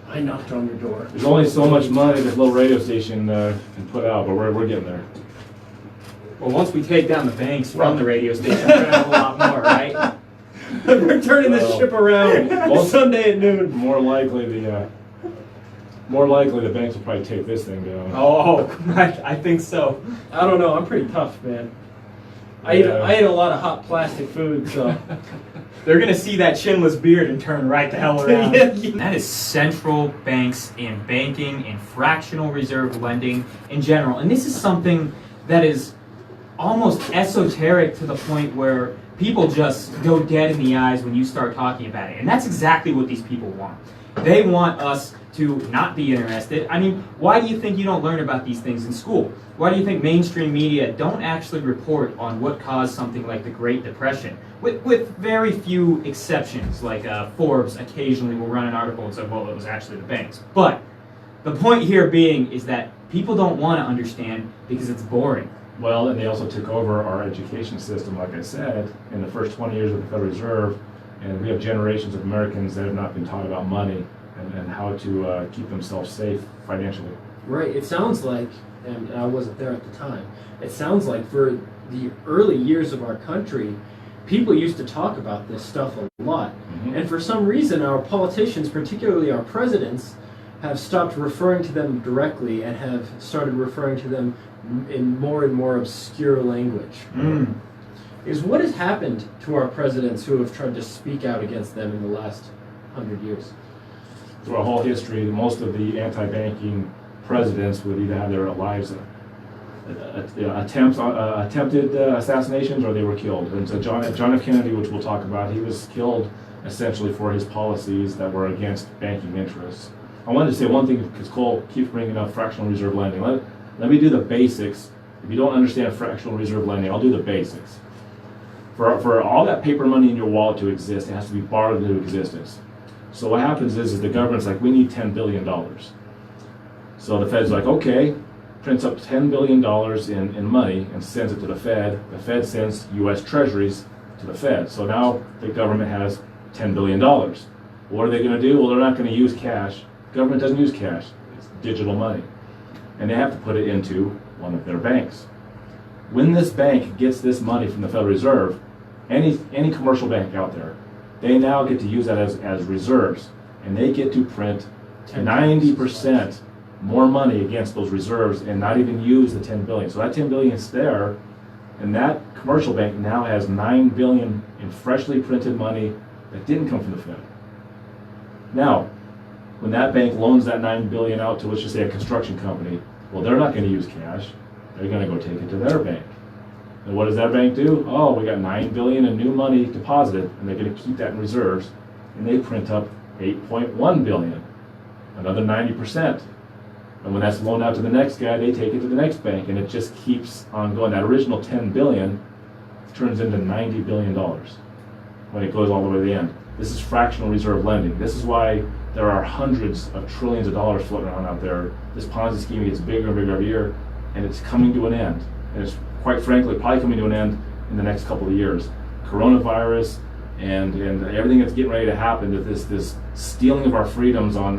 I knocked on your door. There's only so much money this little radio station can put out, but we're getting there. Well, once we take down the banks from the radio station, we're going to have a lot more, right? We're turning this Well, ship around well, Sunday at noon. More likely the banks will probably take this thing down. Oh, I think so. I don't know. I'm pretty tough, man. I Yeah. ate a lot of hot plastic food, so. They're going to see that chinless beard and turn right the hell around. Yeah. That is central banks and banking and fractional reserve lending in general. And this is something that is almost esoteric to the point where people just go dead in the eyes when you start talking about it. And that's exactly what these people want. They want us to not be interested. I mean, why do you think you don't learn about these things in school? Why do you think mainstream media don't actually report on what caused something like the Great Depression? With very few exceptions, like Forbes occasionally will run an article and say, well, it was actually the banks. But the point here being is that people don't want to understand because it's boring. Well, and they also took over our education system, like I said, in the first 20 years of the Federal Reserve, and we have generations of Americans that have not been taught about money and how to keep themselves safe financially. Right. It sounds like, and I wasn't there at the time, it sounds like for the early years of our country, people used to talk about this stuff a lot. Mhm. And for some reason, our politicians, particularly our presidents, have stopped referring to them directly and have started referring to them in more and more obscure language. Is what has happened to our presidents who have tried to speak out against them in the last 100 years? Through our whole history, most of the anti-banking presidents would either have their lives attempted assassinations, or they were killed. And so John F. Kennedy, which we'll talk about, he was killed essentially for his policies that were against banking interests. I wanted to say one thing because Cole keeps bringing up fractional reserve lending. Let me do the basics. If you don't understand fractional reserve lending, I'll do the basics. For all that paper money in your wallet to exist, it has to be borrowed into existence. So what happens is the government's like, we need $10 billion. So the Fed's like, okay, prints up $10 billion in money and sends it to the Fed. The Fed sends U.S. Treasuries to the Fed. So now the government has $10 billion. What are they going to do? Well, they're not going to use cash. Government doesn't use cash. It's digital money. And they have to put it into one of their banks. When this bank gets this money from the Federal Reserve, any commercial bank out there, they now get to use that as reserves. And they get to print 90% more money against those reserves and not even use the 10 billion. So that 10 billion is there, and that commercial bank now has 9 billion in freshly printed money that didn't come from the Fed. Now, when that bank loans that 9 billion out to, let's just say, a construction company, well, they're not going to use cash. They're going to go take it to their bank. And what does that bank do? Oh, we got 9 billion in new money deposited, and they're going to keep that in reserves, and they print up 8.1 billion, another 90%. And when that's loaned out to the next guy, they take it to the next bank, and it just keeps on going. That original 10 billion turns into $90 billion when it goes all the way to the end. This is fractional reserve lending. This is why there are hundreds of trillions of dollars floating around out there. This Ponzi scheme gets bigger and bigger every year, and it's coming to an end. And it's, quite frankly, probably coming to an end in the next couple of years. Coronavirus and everything that's getting ready to happen, that this stealing of our freedoms on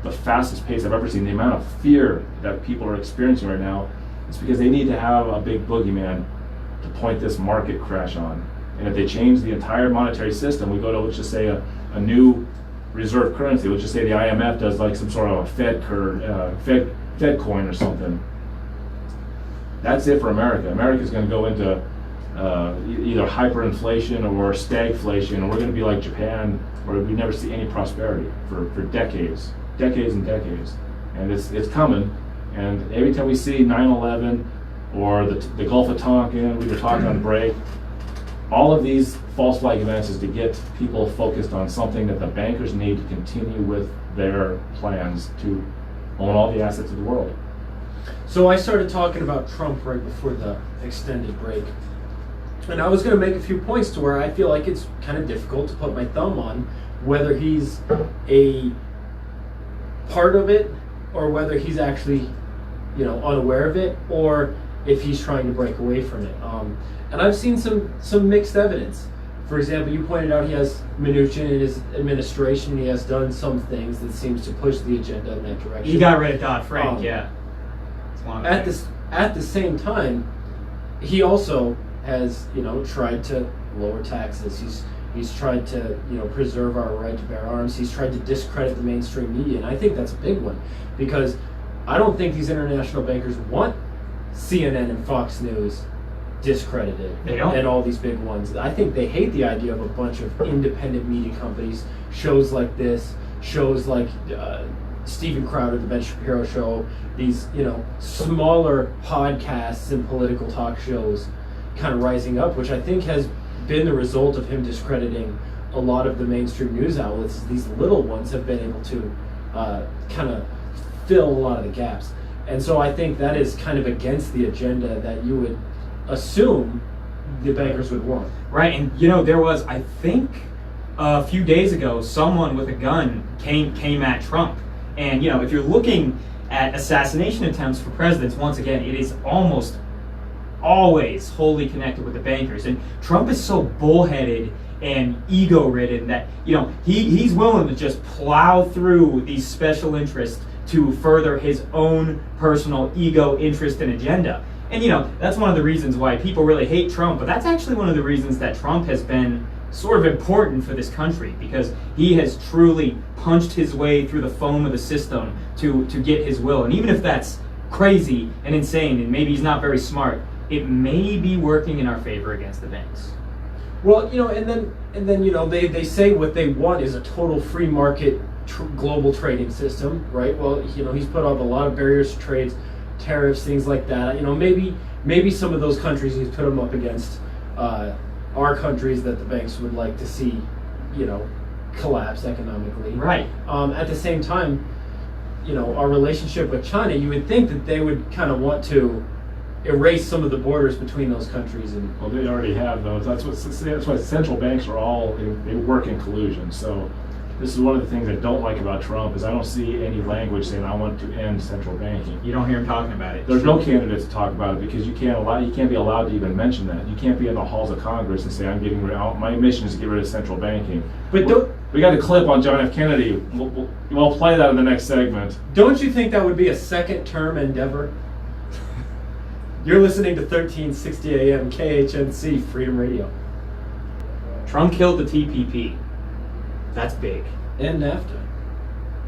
the fastest pace I've ever seen, the amount of fear that people are experiencing right now, it's because they need to have a big boogeyman to point this market crash on. And if they change the entire monetary system, we go to, let's just say, a new reserve currency. Let's just say the IMF does like some sort of a Fed coin or something. That's it for America. America's going to go into either hyperinflation or stagflation, and we're going to be like Japan, where we never see any prosperity for decades and decades. And it's coming. And every time we see 9/11 or the Gulf of Tonkin, we were talking on break, all of these false flag events is to get people focused on something that the bankers need to continue with their plans to own all the assets of the world. So I started talking about Trump right before the extended break. And I was going to make a few points to where I feel like it's kind of difficult to put my thumb on whether he's a part of it or whether he's actually, unaware of it, or if he's trying to break away from it. And I've seen some mixed evidence. For example, you pointed out he has Mnuchin in his administration. He has done some things that seems to push the agenda in that direction. He got rid of Dodd-Frank, yeah. It's one of the things. At the same time, he also has, tried to lower taxes. He's tried to, preserve our right to bear arms. He's tried to discredit the mainstream media, and I think that's a big one, because I don't think these international bankers want CNN and Fox News discredited. They don't. And all these big ones. I think they hate the idea of a bunch of independent media companies, shows like this, shows like Steven Crowder, the Ben Shapiro Show, these, smaller podcasts and political talk shows kind of rising up, which I think has been the result of him discrediting a lot of the mainstream news outlets. These little ones have been able to kind of fill a lot of the gaps. And so I think that is kind of against the agenda that you would assume the bankers would want. Right, and there was, I think, a few days ago, someone with a gun came at Trump. And if you're looking at assassination attempts for presidents, once again, it is almost always wholly connected with the bankers. And Trump is so bullheaded and ego-ridden that he's willing to just plow through these special interests to further his own personal ego, interest, and agenda. And that's one of the reasons why people really hate Trump, but that's actually one of the reasons that Trump has been sort of important for this country, because he has truly punched his way through the foam of the system to get his will. And even if that's crazy and insane and maybe he's not very smart, it may be working in our favor against the banks. Well, and then they say what they want is a total free market global trading system, right? Well, he's put up a lot of barriers to trade, tariffs, things like that. Maybe some of those countries he's put them up against are countries that the banks would like to see, collapse economically. Right. At the same time, our relationship with China, you would think that they would kind of want to erase some of the borders between those countries. And Well, they already have those. That's why central banks are all, they work in collusion. So this is one of the things I don't like about Trump is I don't see any language saying I want to end central banking. You don't hear him talking about it. There's no candidate to talk about it because you can't be allowed to even mention that. You can't be in the halls of Congress and say my mission is to get rid of central banking. But we got a clip on John F. Kennedy. We'll play that in the next segment. don't you think that would be a second-term endeavor? You're listening to 1360 AM KHNC Freedom Radio. Trump killed the TPP. That's big. And NAFTA.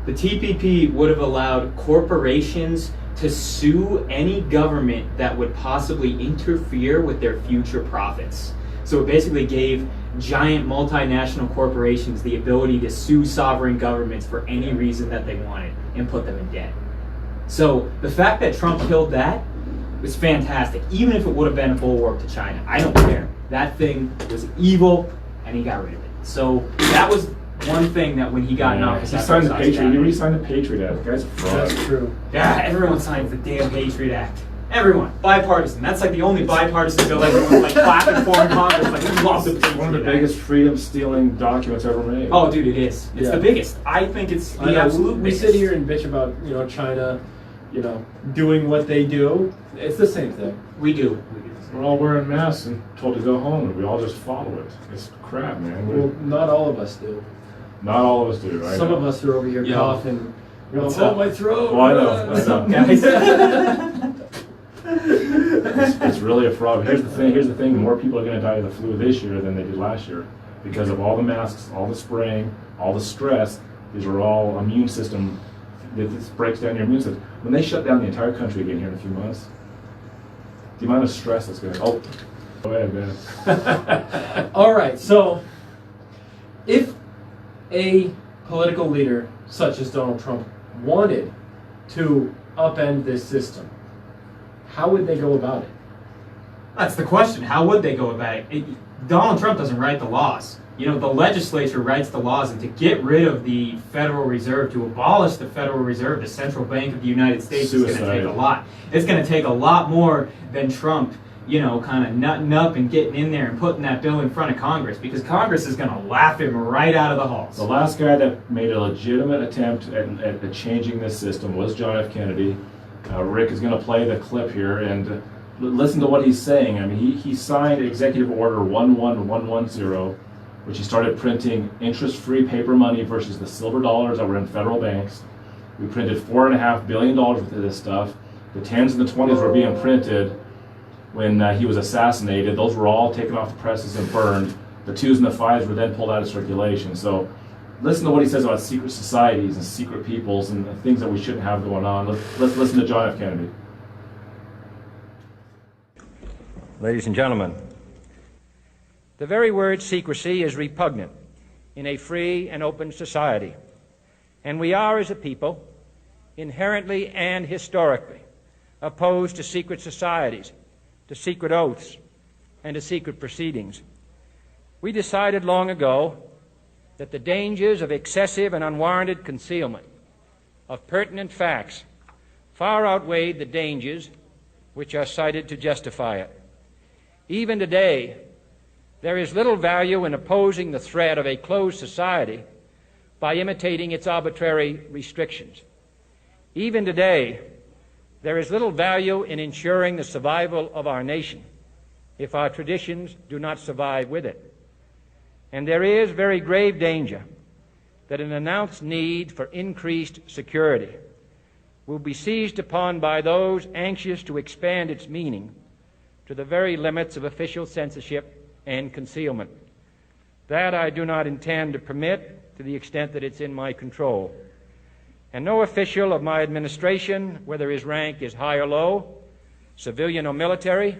The TPP would have allowed corporations to sue any government that would possibly interfere with their future profits. So it basically gave giant multinational corporations the ability to sue sovereign governments for any reason that they wanted and put them in debt. So the fact that Trump killed that was fantastic, even if it would have been a bulwark to China. I don't care. That thing was evil, and he got rid of it. So that was one thing that when he got in office, he signed the Patriot. He signed the Patriot Act. The guy's a fraud. That's true. Yeah, everyone signs the damn Patriot Act. Everyone, bipartisan. That's like the only bipartisan bill everyone's like clapping for in Congress. Like, we love the Patriot One of the Act. biggest freedom-stealing documents ever made. Oh, dude, it is. It's the biggest. I think it's the absolute We biggest. sit here and bitch about China, doing what they do. It's the same thing. We do. We're all wearing masks and told to go home, and we all just follow it. It's crap, man. Well, not all of us do. Not all of us do, right? Some of us are over here Yo. coughing. What's Oh, up? my throat. Oh, I know. What's up, guys? It's really a fraud. Here's the thing. More people are going to die of the flu this year than they did last year because of all the masks, all the spraying, all the stress, These are all immune system, this breaks down your immune system. When they shut down the entire country again here in a few months, the amount of stress that's going to, oh, go ahead, man. All right, so if a political leader such as Donald Trump wanted to upend this system, how would they go about it? That's the question. How would they go about it? Donald Trump doesn't write the laws. You know, the legislature writes the laws, and to get rid of the Federal Reserve, to abolish the Federal Reserve, the central bank of the United States, is going to take a lot. It's going to take a lot more than Trump, you know, kind of nutting up and getting in there and putting that bill in front of Congress, because Congress is going to laugh him right out of the halls. The last guy that made a legitimate attempt at changing this system was John F. Kennedy. Rick is going to play the clip here and listen to what he's saying. I mean, he signed Executive Order 11110, which he started printing interest-free paper money versus the silver dollars that were in federal banks. We printed $4.5 billion worth of this stuff. The 10s and the 20s were being printed when he was assassinated. Those were all taken off the presses and burned. The 2s and the 5s were then pulled out of circulation. So listen to what he says about secret societies and secret peoples and the things that we shouldn't have going on. Let's listen to John F. Kennedy. Ladies and gentlemen, the very word secrecy is repugnant in a free and open society, and we are, as a people, inherently and historically opposed to secret societies, to secret oaths, and to secret proceedings. We decided long ago that the dangers of excessive and unwarranted concealment of pertinent facts far outweighed the dangers which are cited to justify it. Even today, there is little value in opposing the threat of a closed society by imitating its arbitrary restrictions. Even today, there is little value in ensuring the survival of our nation if our traditions do not survive with it. And there is very grave danger that an announced need for increased security will be seized upon by those anxious to expand its meaning to the very limits of official censorship and concealment. That I do not intend to permit to the extent that it's in my control. And no official of my administration, whether his rank is high or low, civilian or military,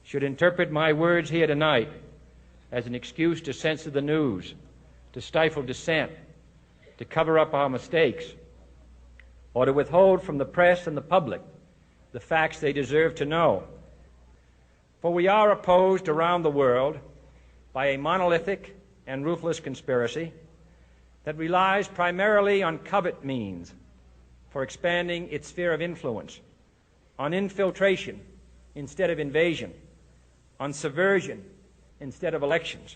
should interpret my words here tonight as an excuse to censor the news, to stifle dissent, to cover up our mistakes, or to withhold from the press and the public the facts they deserve to know. For we are opposed around the world by a monolithic and ruthless conspiracy that relies primarily on covert means for expanding its sphere of influence, on infiltration instead of invasion, on subversion instead of elections,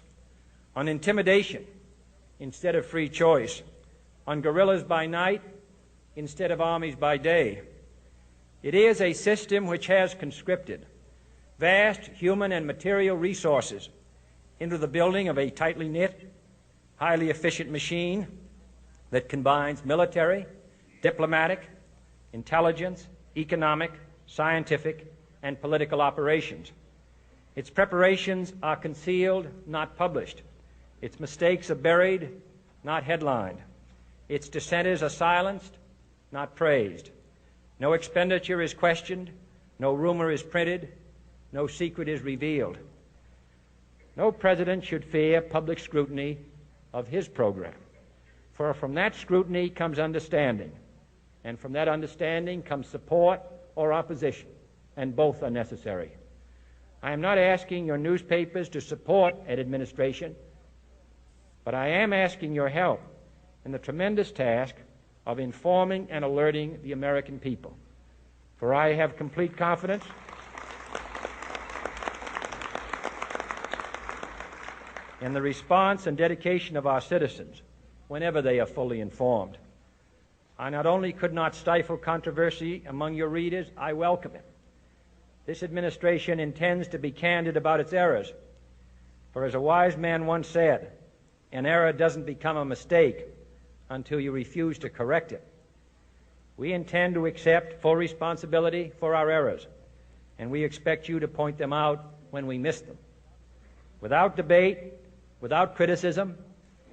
on intimidation instead of free choice, on guerrillas by night instead of armies by day. It is a system which has conscripted vast human and material resources into the building of a tightly knit, highly efficient machine that combines military, diplomatic, intelligence, economic, scientific, and political operations. Its preparations are concealed, not published. Its mistakes are buried, not headlined. Its dissenters are silenced, not praised. No expenditure is questioned, no rumor is printed, no secret is revealed. No president should fear public scrutiny of his program, for from that scrutiny comes understanding, and from that understanding comes support or opposition, and both are necessary. I am not asking your newspapers to support an administration, but I am asking your help in the tremendous task of informing and alerting the American people. For I have complete confidence in the response and dedication of our citizens whenever they are fully informed. I not only could not stifle controversy among your readers, I welcome it. This administration intends to be candid about its errors. For as a wise man once said, an error doesn't become a mistake until you refuse to correct it. We intend to accept full responsibility for our errors, and we expect you to point them out when we miss them. Without debate, without criticism,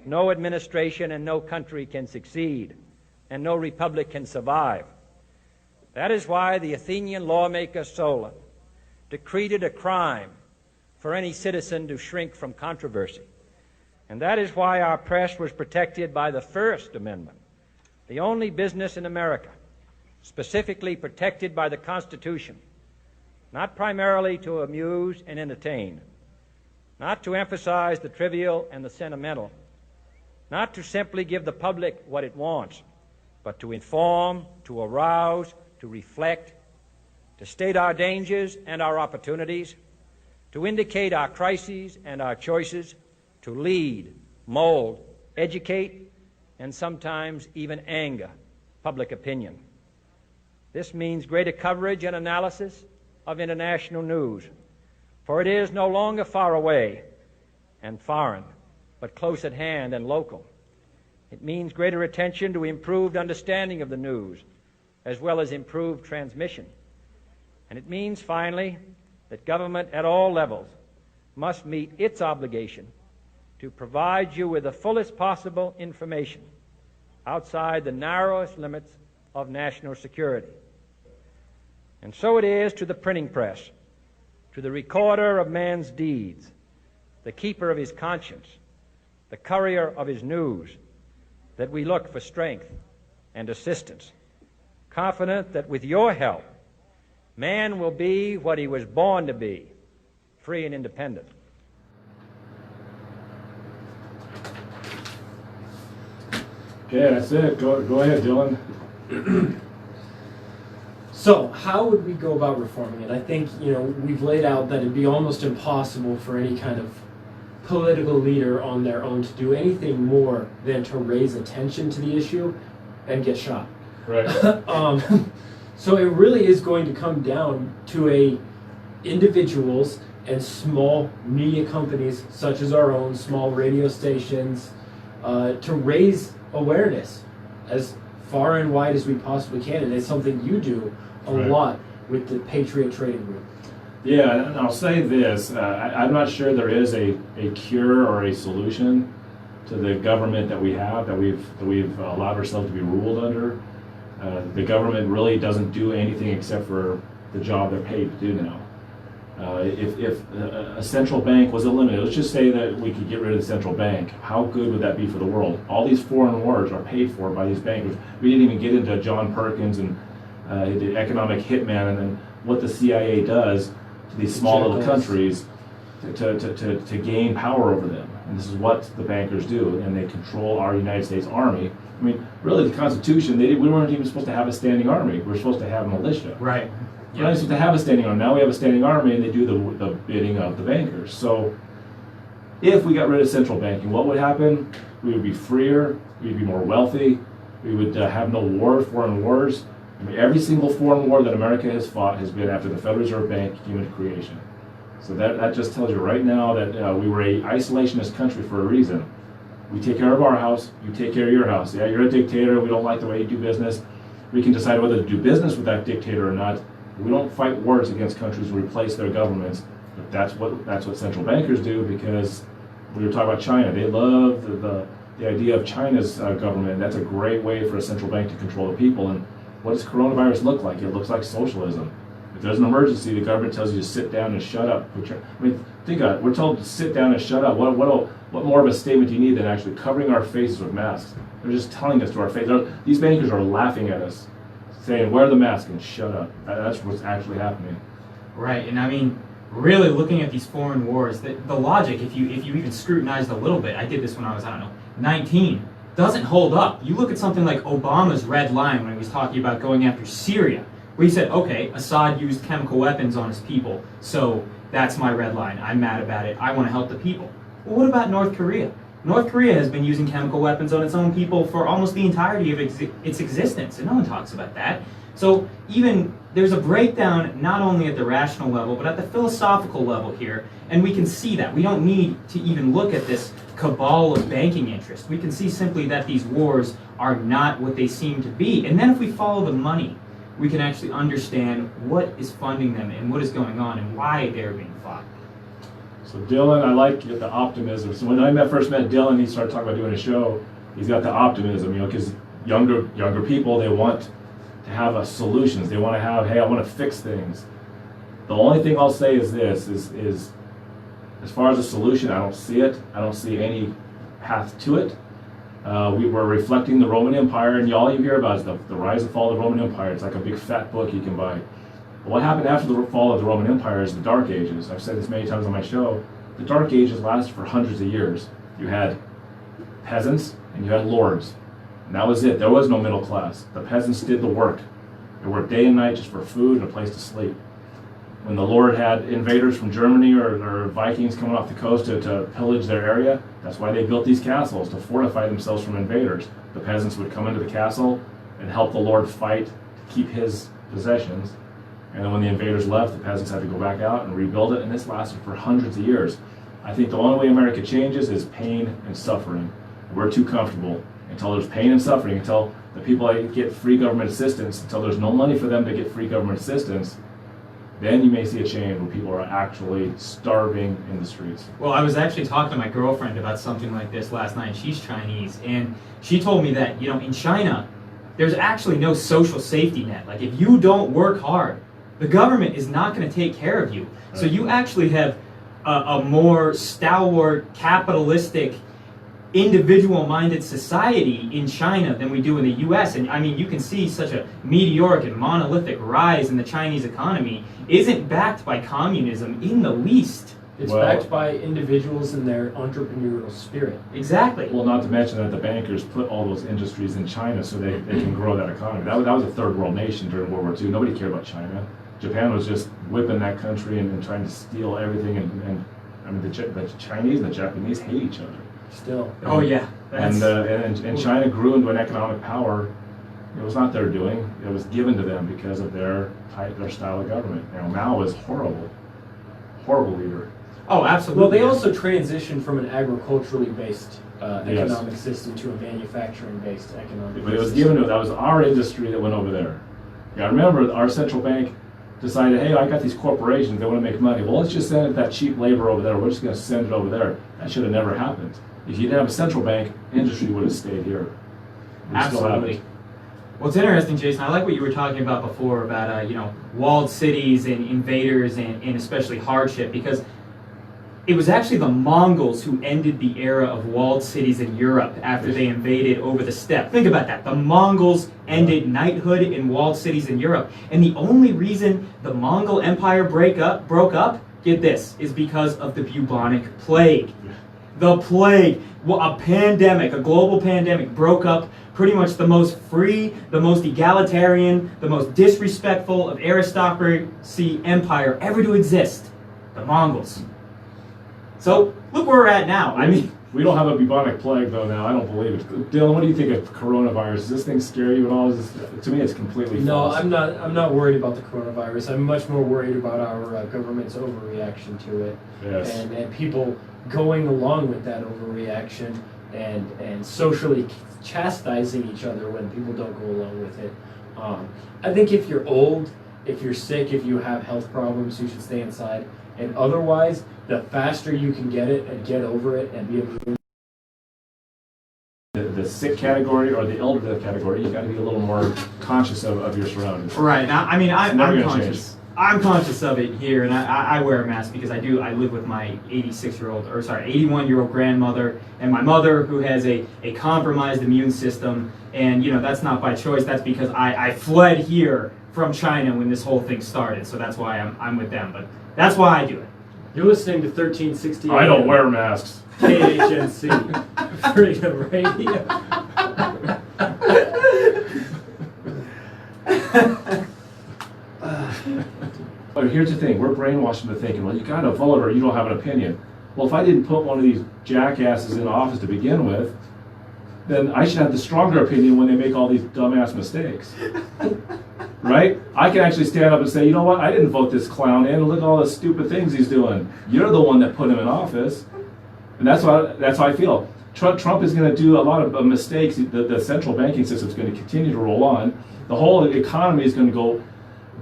no administration and no country can succeed, and no republic can survive. That is why the Athenian lawmaker Solon decreed it a crime for any citizen to shrink from controversy. And that is why our press was protected by the First Amendment, the only business in America specifically protected by the Constitution, not primarily to amuse and entertain, not to emphasize the trivial and the sentimental, not to simply give the public what it wants, but to inform, to arouse, to reflect, to state our dangers and our opportunities, to indicate our crises and our choices, to lead, mold, educate, and sometimes even anger public opinion. This means greater coverage and analysis of international news, for it is no longer far away and foreign, but close at hand and local. It means greater attention to improved understanding of the news, as well as improved transmission. And it means, finally, that government at all levels must meet its obligation to provide you with the fullest possible information outside the narrowest limits of national security. And so it is to the printing press, to the recorder of man's deeds, the keeper of his conscience, the courier of his news, that we look for strength and assistance, confident that with your help, man will be what he was born to be, free and independent. Okay, that's it. Go ahead, Dylan. So, how would we go about reforming it? I think, we've laid out that it'd be almost impossible for any kind of political leader on their own to do anything more than to raise attention to the issue and get shot. Right. So it really is going to come down to individuals and small media companies such as our own, small radio stations, to raise awareness as far and wide as we possibly can. And it's something you do a lot with the Patriot Trading Group. Yeah, and I'll say this, I'm not sure there is a cure or a solution to the government that we have, that we've allowed ourselves to be ruled under. The government really doesn't do anything except for the job they're paid to do now. If a central bank was eliminated, let's just say that we could get rid of the central bank, how good would that be for the world? All these foreign wars are paid for by these bankers. We didn't even get into John Perkins and the economic hitman and then what the CIA does to these small little countries to gain power over them. And this is what the bankers do, and they control our United States Army. I mean, really, the Constitution, we weren't even supposed to have a standing army. We were supposed to have militia. Right. We're not supposed to have a standing army. Now we have a standing army, and they do the bidding of the bankers. So if we got rid of central banking, what would happen? We would be freer. We'd be more wealthy. We would have no foreign wars. I mean, every single foreign war that America has fought has been after the Federal Reserve Bank came into creation. So that just tells you right now that we were a isolationist country for a reason. We take care of our house, you take care of your house. Yeah, you're a dictator, we don't like the way you do business. We can decide whether to do business with that dictator or not. We don't fight wars against countries and replace their governments. But that's what central bankers do, because we were talking about China. They love the idea of China's government. That's a great way for a central bank to control the people. And what does coronavirus look like? It looks like socialism. If there's an emergency, the government tells you to sit down and shut up. I mean, think of it. We're told to sit down and shut up. What more of a statement do you need than actually covering our faces with masks? They're just telling us to our face. These bankers are laughing at us, saying, wear the mask and shut up. That's what's actually happening. Right, and I mean, really looking at these foreign wars, the logic, if you even scrutinized a little bit, I did this when I was, 19, doesn't hold up. You look at something like Obama's red line when he was talking about going after Syria, where he said, okay, Assad used chemical weapons on his people, so that's my red line. I'm mad about it. I want to help the people. Well, what about North Korea? North Korea has been using chemical weapons on its own people for almost the entirety of its existence, and no one talks about that. So even there's a breakdown not only at the rational level, but at the philosophical level here, and we can see that. We don't need to even look at this cabal of banking interest. We can see simply that these wars are not what they seem to be. And then if we follow the money, we can actually understand what is funding them and what is going on and why they're being fought. So Dylan, I like the optimism. So when I first met Dylan, he started talking about doing a show. He's got the optimism, because younger people, they want to have solutions. They want to have, hey, I want to fix things. The only thing I'll say is this: is as far as a solution, I don't see it. I don't see any path to it. We were reflecting the Roman Empire, and all you hear about is the rise and fall of the Roman Empire. It's like a big fat book you can buy. But what happened after the fall of the Roman Empire is the Dark Ages. I've said this many times on my show. The Dark Ages lasted for hundreds of years. You had peasants and you had lords. And that was it. There was no middle class. The peasants did the work. They worked day and night just for food and a place to sleep. When the Lord had invaders from Germany or Vikings coming off the coast to pillage their area, that's why they built these castles, to fortify themselves from invaders. The peasants would come into the castle and help the Lord fight to keep his possessions. And then when the invaders left, the peasants had to go back out and rebuild it, and this lasted for hundreds of years. I think the only way America changes is pain and suffering. We're too comfortable. Until there's pain and suffering, until the people get free government assistance, until there's no money for them to get free government assistance, then you may see a change where people are actually starving in the streets. Well, I was actually talking to my girlfriend about something like this last night. She's Chinese, and she told me that, in China, there's actually no social safety net. Like, if you don't work hard, the government is not going to take care of you. So you actually have a more stalwart, capitalistic, individual-minded society in China than we do in the U.S. And I mean, you can see such a meteoric and monolithic rise in the Chinese economy isn't backed by communism in the least. It's Well- backed by individuals and their entrepreneurial spirit. Exactly. Well, not to mention that the bankers put all those industries in China so they can grow that economy. That was a third world nation during World War II. Nobody cared about China. Japan was just whipping that country and trying to steal everything. And I mean, the Chinese and the Japanese hate each other. Still. Oh yeah. And China grew into an economic power. It was not their doing. It was given to them because of their style of government. Mao was horrible leader. Oh, absolutely. Well, they also transitioned from an agriculturally based economic system to a manufacturing based economic But it was system. given to that was our industry that went over there. Yeah, remember our central bank decided, hey, I got these corporations, they want to make money. Well, let's just send that cheap labor over there. We're just going to send it over there. That should have never happened. If you didn't have a central bank, industry would have stayed here. We still have Absolutely. it. Well, it's interesting, Jason. I like what you were talking about before about walled cities and invaders and especially hardship, because it was actually the Mongols who ended the era of walled cities in Europe after they invaded over the steppe. Think about that. The Mongols ended knighthood in walled cities in Europe. And the only reason the Mongol Empire broke up, get this, is because of the bubonic plague. The plague, a pandemic, a global pandemic, broke up pretty much the most free, the most egalitarian, the most disrespectful of aristocracy empire ever to exist, the Mongols. So look where we're at now. I mean, We don't have a bubonic plague though now. I don't believe it. Dylan, what do you think of coronavirus? Does this thing scare you at all? To me, it's completely No, false. I'm not worried about the coronavirus. I'm much more worried about our government's overreaction to it, Yes. and people going along with that overreaction and socially chastising each other when people don't go along with it. I think if you're old, if you're sick, if you have health problems, you should stay inside. And otherwise, the faster you can get it and get over it and be able to. The sick category or the elderly category, you got to be a little more conscious of your surroundings. right. Now, I mean, I'm never gonna conscious. I'm conscious of it here, and I wear a mask because I live with my 81-year-old grandmother and my mother who has a compromised immune system, and that's not by choice. That's because I fled here from China when this whole thing started, so that's why I'm with them. But that's why I do it. You're listening to 1360. I don't wear masks. KHNC Freedom Radio. But here's the thing, we're brainwashed into thinking, well, you got to vote or you don't have an opinion. Well, if I didn't put one of these jackasses in office to begin with, then I should have the stronger opinion when they make all these dumbass mistakes. Right? I can actually stand up and say, you know what, I didn't vote this clown in, look at all the stupid things he's doing. You're the one that put him in office. And that's how I feel. Trump is going to do a lot of mistakes. The central banking system is going to continue to roll on. The whole economy is going to go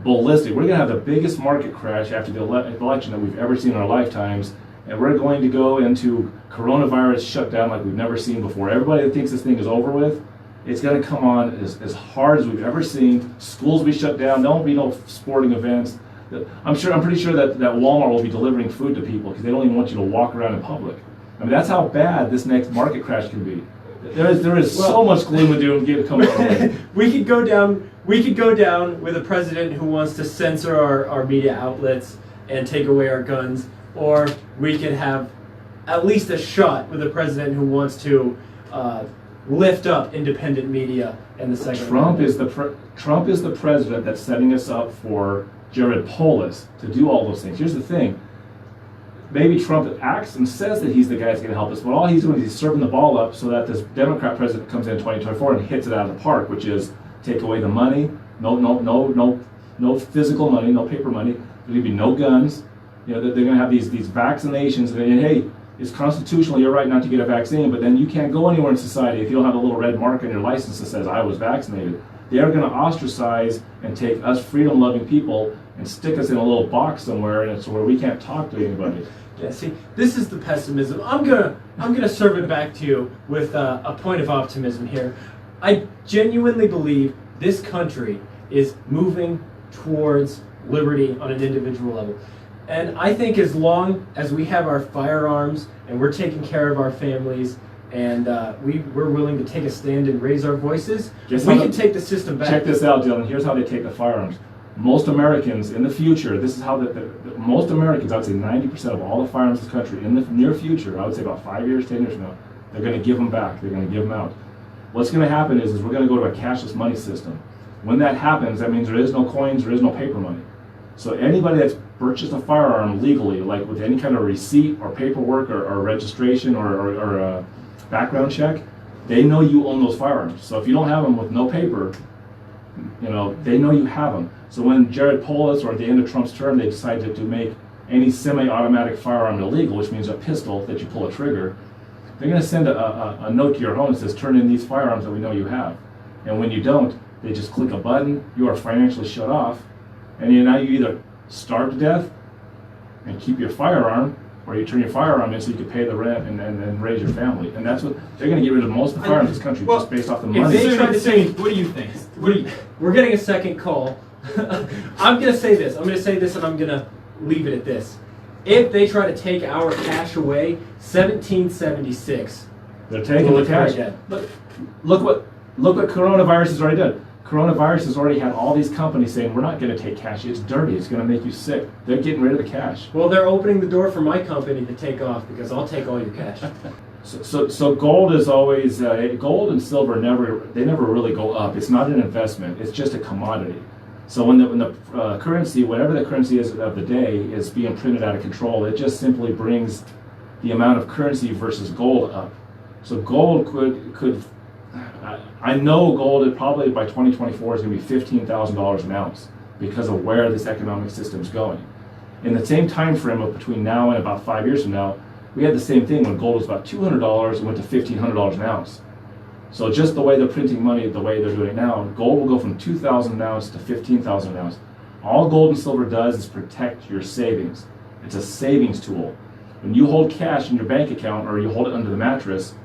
ballistic. We're going to have the biggest market crash after the election that we've ever seen in our lifetimes. and we're going to go into coronavirus shutdown like we've never seen before. Everybody that thinks this thing is over with, it's going to come on as hard as we've ever seen. Schools will be shut down. There won't be no sporting events. I'm pretty sure that Walmart will be delivering food to people because they don't even want you to walk around in public. I mean, that's how bad this next market crash can be. There is so much gloom and doom coming our way. We could go down with a president who wants to censor our media outlets and take away our guns, or we could have at least a shot with a president who wants to lift up independent media and the Second Trump Amendment. Trump is the president that's setting us up for Jared Polis to do all those things. Here's the thing. Maybe Trump acts and says that he's the guy that's going to help us, but all he's doing is he's serving the ball up so that this Democrat president comes in 2024 and hits it out of the park, which is take away the money, no physical money, no paper money. There's going to be no guns. You know, they're going to have these vaccinations, and hey, it's constitutional, your right not to get a vaccine, but then you can't go anywhere in society if you don't have a little red mark on your license that says I was vaccinated. They are going to ostracize and take us freedom-loving people and stick us in a little box somewhere, and it's where we can't talk to anybody. Yeah, see, this is the pessimism. I'm gonna serve it back to you with a point of optimism here. I genuinely believe this country is moving towards liberty on an individual level. And I think as long as we have our firearms and we're taking care of our families and we're willing to take a stand and raise our voices, we can take the system back. Check this out, Dylan. Here's how they take the firearms. Most Americans in the future, this is how most Americans, I would say 90% of all the firearms in this country, in the near future, I would say about 5 years, 10 years from now, they're going to give them back. They're going to give them out. What's going to happen is we're going to go to a cashless money system. When that happens, that means there is no coins, there is no paper money. So anybody that's purchased a firearm legally, like with any kind of receipt or paperwork or registration or a background check, they know you own those firearms. So if you don't have them with no paper, you know, they know you have them. So when Jared Polis, or at the end of Trump's term, they decided to make any semi-automatic firearm illegal, which means a pistol that you pull a trigger, they're going to send a note to your home that says, turn in these firearms that we know you have. And when you don't, they just click a button, you are financially shut off, and now you either starve to death and keep your firearm, or you turn your firearm in so you can pay the rent and raise your family. And that's what they're going to get rid of most of the firearms in this country just based off the money. They tried to say, what do you think? we're getting a second call. I'm going to say this, and I'm going to leave it at this. If they try to take our cash away, 1776. They're taking the cash. Look what coronavirus has already done. Coronavirus has already had all these companies saying, we're not going to take cash, it's dirty, it's going to make you sick. They're getting rid of the cash. Well, they're opening the door for my company to take off because I'll take all your cash. So gold is always, gold and silver never really go up. It's not an investment, it's just a commodity. So when the currency, whatever the currency is of the day, is being printed out of control, it just simply brings the amount of currency versus gold up. So gold could I know gold is probably by 2024 is going to be $15,000 an ounce because of where this economic system is going. In the same time frame of between now and about 5 years from now, we had the same thing when gold was about $200 and went to $1,500 an ounce. So just the way they're printing money, the way they're doing it now, gold will go from 2,000 an ounce to 15,000 an ounce. All gold and silver does is protect your savings. It's a savings tool. When you hold cash in your bank account or you hold it under the mattress,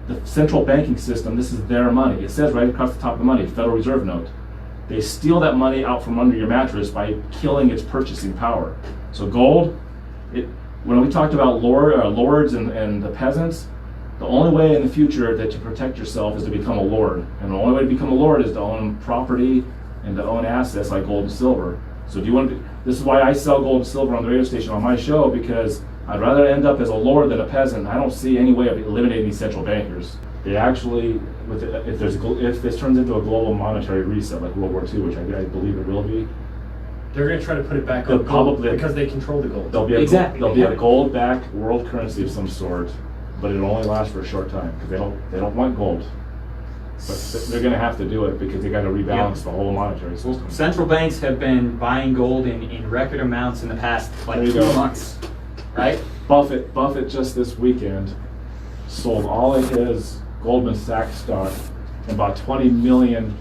the central banking system, this is their money. It says right across the top of the money, Federal Reserve note. They steal that money out from under your mattress by killing its purchasing power. So gold, when we talked about lords and the peasants, the only way in the future that to protect yourself is to become a lord. And the only way to become a lord is to own property and to own assets like gold and silver. So this is why I sell gold and silver on the radio station on my show, because I'd rather end up as a lord than a peasant. I don't see any way of eliminating these central bankers. They actually, if this turns into a global monetary reset like World War II, which I believe it will be, They're going to try to put it back They'll on gold probably- because they control the gold. there'll be Exactly. there'll be a gold-backed world currency of some sort, but it'll only last for a short time because they don't want gold. But they're going to have to do it because they got to rebalance the whole monetary system. Central banks have been buying gold in record amounts in the past There you 2 go. months, right? Buffett just this weekend sold all of his Goldman Sachs stock and bought 20 million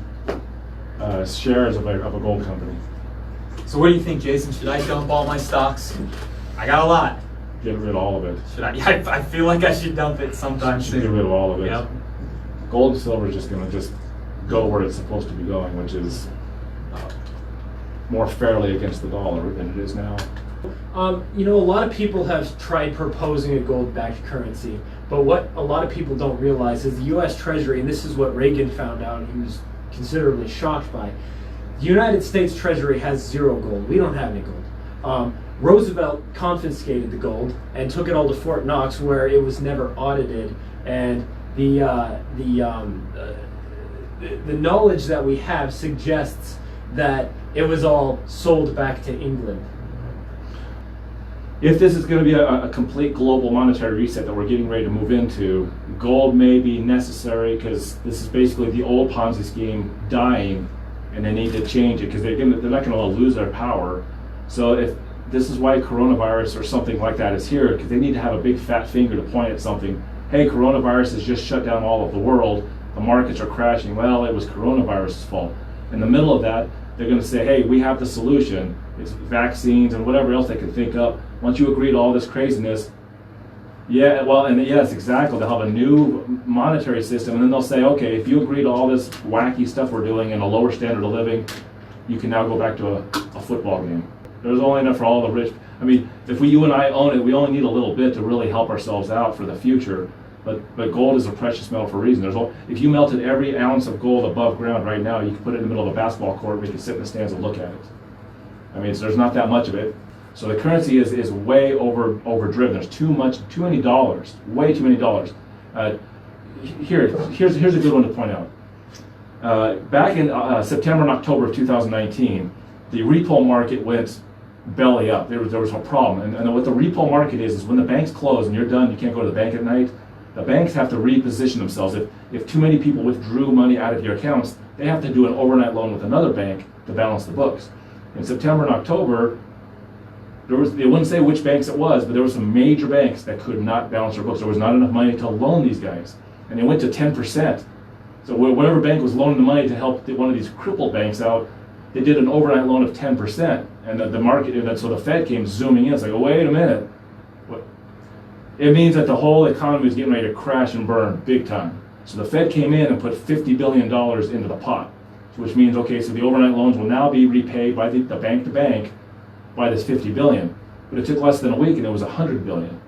shares of a gold company. So what do you think, Jason? Should I dump all my stocks? I got a lot. get rid of all of it. Should I feel like I should dump it sometime Should get soon. rid of all of it. Yep. Gold and silver is just going to go where it's supposed to be going, which is more fairly against the dollar than it is now. You know, a lot of people have tried proposing a gold-backed currency, but what a lot of people don't realize is the U.S. Treasury, and this is what Reagan found out, and he was considerably shocked by. The United States Treasury has zero gold. We don't have any gold. Roosevelt confiscated the gold and took it all to Fort Knox, where it was never audited, and the knowledge that we have suggests that it was all sold back to England. If this is going to be a complete global monetary reset that we're getting ready to move into, gold may be necessary because this is basically the old Ponzi scheme dying, and they need to change it because they're not going to lose their power. So if this is why coronavirus or something like that is here, because they need to have a big fat finger to point at something. Hey, coronavirus has just shut down all of the world. The markets are crashing. Well, it was coronavirus's fault. In the middle of that, they're going to say, hey, we have the solution. It's vaccines and whatever else they can think up. Once you agree to all this craziness, yeah, well, and yes, exactly. They'll have a new monetary system, and then they'll say, okay, if you agree to all this wacky stuff we're doing and a lower standard of living, you can now go back to a football game. There's only enough for all the rich. I mean, if you and I own it, we only need a little bit to really help ourselves out for the future. But gold is a precious metal for a reason. If you melted every ounce of gold above ground right now, you could put it in the middle of a basketball court, we could sit in the stands and look at it. I mean, so there's not that much of it. So the currency is way overdriven. There's too many dollars, way too many dollars. Here's a good one to point out. Back in September and October of 2019, the repo market went belly up. There was a problem. And what the repo market is when the banks close and you're done, you can't go to the bank at night, the banks have to reposition themselves. If too many people withdrew money out of your accounts, they have to do an overnight loan with another bank to balance the books. In September and October, they wouldn't say which banks it was, but there were some major banks that could not balance their books. There was not enough money to loan these guys. And they went to 10%. So whatever bank was loaning the money to help one of these crippled banks out, they did an overnight loan of 10%. And the market, and so the Fed came zooming in. It's like, oh, wait a minute. What? It means that the whole economy is getting ready to crash and burn big time. So the Fed came in and put $50 billion into the pot, which means, okay, so the overnight loans will now be repaid by the bank to bank by this $50 billion. But it took less than a week and it was $100 billion.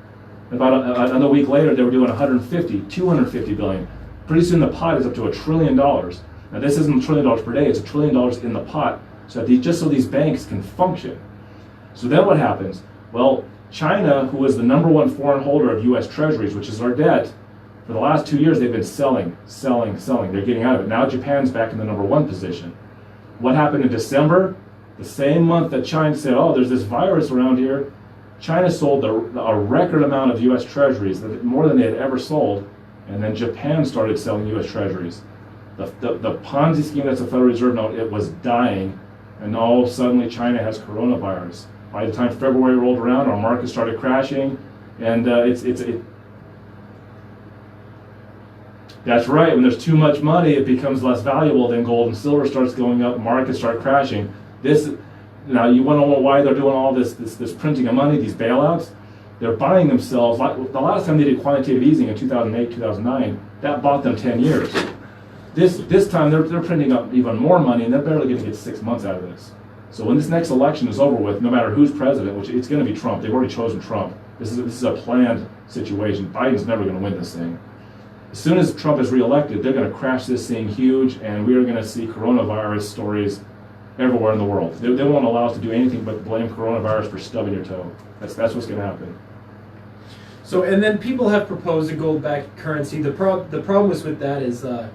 About another week later, they were doing $250 billion. Pretty soon the pot is up to $1 trillion. Now this isn't $1 trillion per day, it's $1 trillion in the pot, so that just so these banks can function. So then what happens? Well, China, who is the #1 foreign holder of US Treasuries, which is our debt, for the last 2 years they've been selling. They're getting out of it. Now Japan's back in the #1 position. What happened in December? The same month that China said, oh, there's this virus around here, China sold a record amount of US Treasuries, more than they had ever sold, and then Japan started selling US Treasuries. The Ponzi scheme that's a Federal Reserve note, it was dying, and all suddenly China has coronavirus. By the time February rolled around, our market started crashing, and that's right, when there's too much money, it becomes less valuable, then gold and silver starts going up, markets start crashing. Now you want to know why they're doing all this printing of money, these bailouts? They're buying themselves, like the last time they did quantitative easing in 2008, 2009, that bought them 10 years. This time they're printing up even more money, and they're barely going to get 6 months out of this. So when this next election is over with, no matter who's president, which it's going to be Trump, they've already chosen Trump. This is a planned situation. Biden's never going to win this thing. As soon as Trump is reelected, they're going to crash this thing huge, and we are going to see coronavirus stories everywhere in the world. They won't allow us to do anything but blame coronavirus for stubbing your toe. That's what's going to happen. So, and then people have proposed a gold-backed currency. The problem with that is a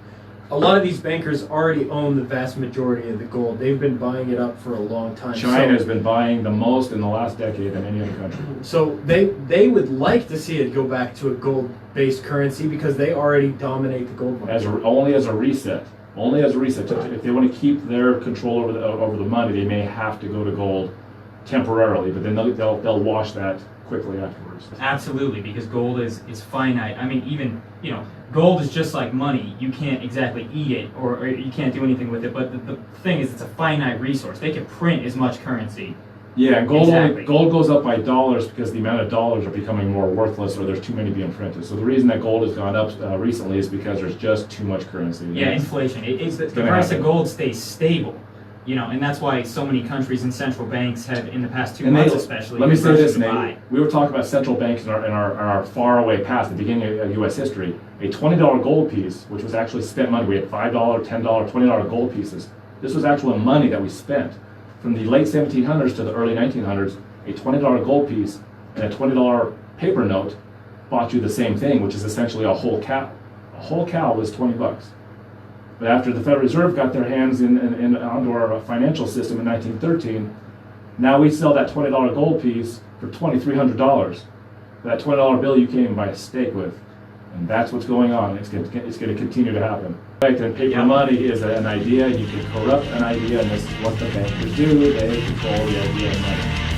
lot of these bankers already own the vast majority of the gold. They've been buying it up for a long time. China has been buying the most in the last decade than any other country. So they would like to see it go back to a gold-based currency because they already dominate the gold market. Only as a reset. Only as a reset. If they want to keep their control over the money, they may have to go to gold temporarily, but then they'll wash that quickly afterwards. Absolutely, because gold is finite. I mean, even, gold is just like money. You can't exactly eat it or you can't do anything with it, but the thing is, it's a finite resource. They can print as much currency Yeah, Exactly. gold goes up by dollars because the amount of dollars are becoming more worthless, or there's too many being printed. So the reason that gold has gone up recently is because there's just too much currency. Yeah, inflation. It's the gonna price happen. of gold stays stable, and that's why so many countries and central banks have, in the past 2 And months Nate, especially, let me say been this, rushing to Nate. buy. We were talking about central banks in our faraway past, the beginning of U.S. history. A $20 gold piece, which was actually spent money. We had $5, $10, $20 gold pieces. This was actual money that we spent. From the late 1700s to the early 1900s, a $20 gold piece and a $20 paper note bought you the same thing, which is essentially a whole cow. A whole cow was 20 bucks. But after the Federal Reserve got their hands onto our financial system in 1913, now we sell that $20 gold piece for $2,300. That $20 bill you can't even buy a steak with. And that's what's going on. It's going to continue to happen. Right, and paper money is an idea. You can corrupt an idea, and this is what the bankers do. They control the idea of money.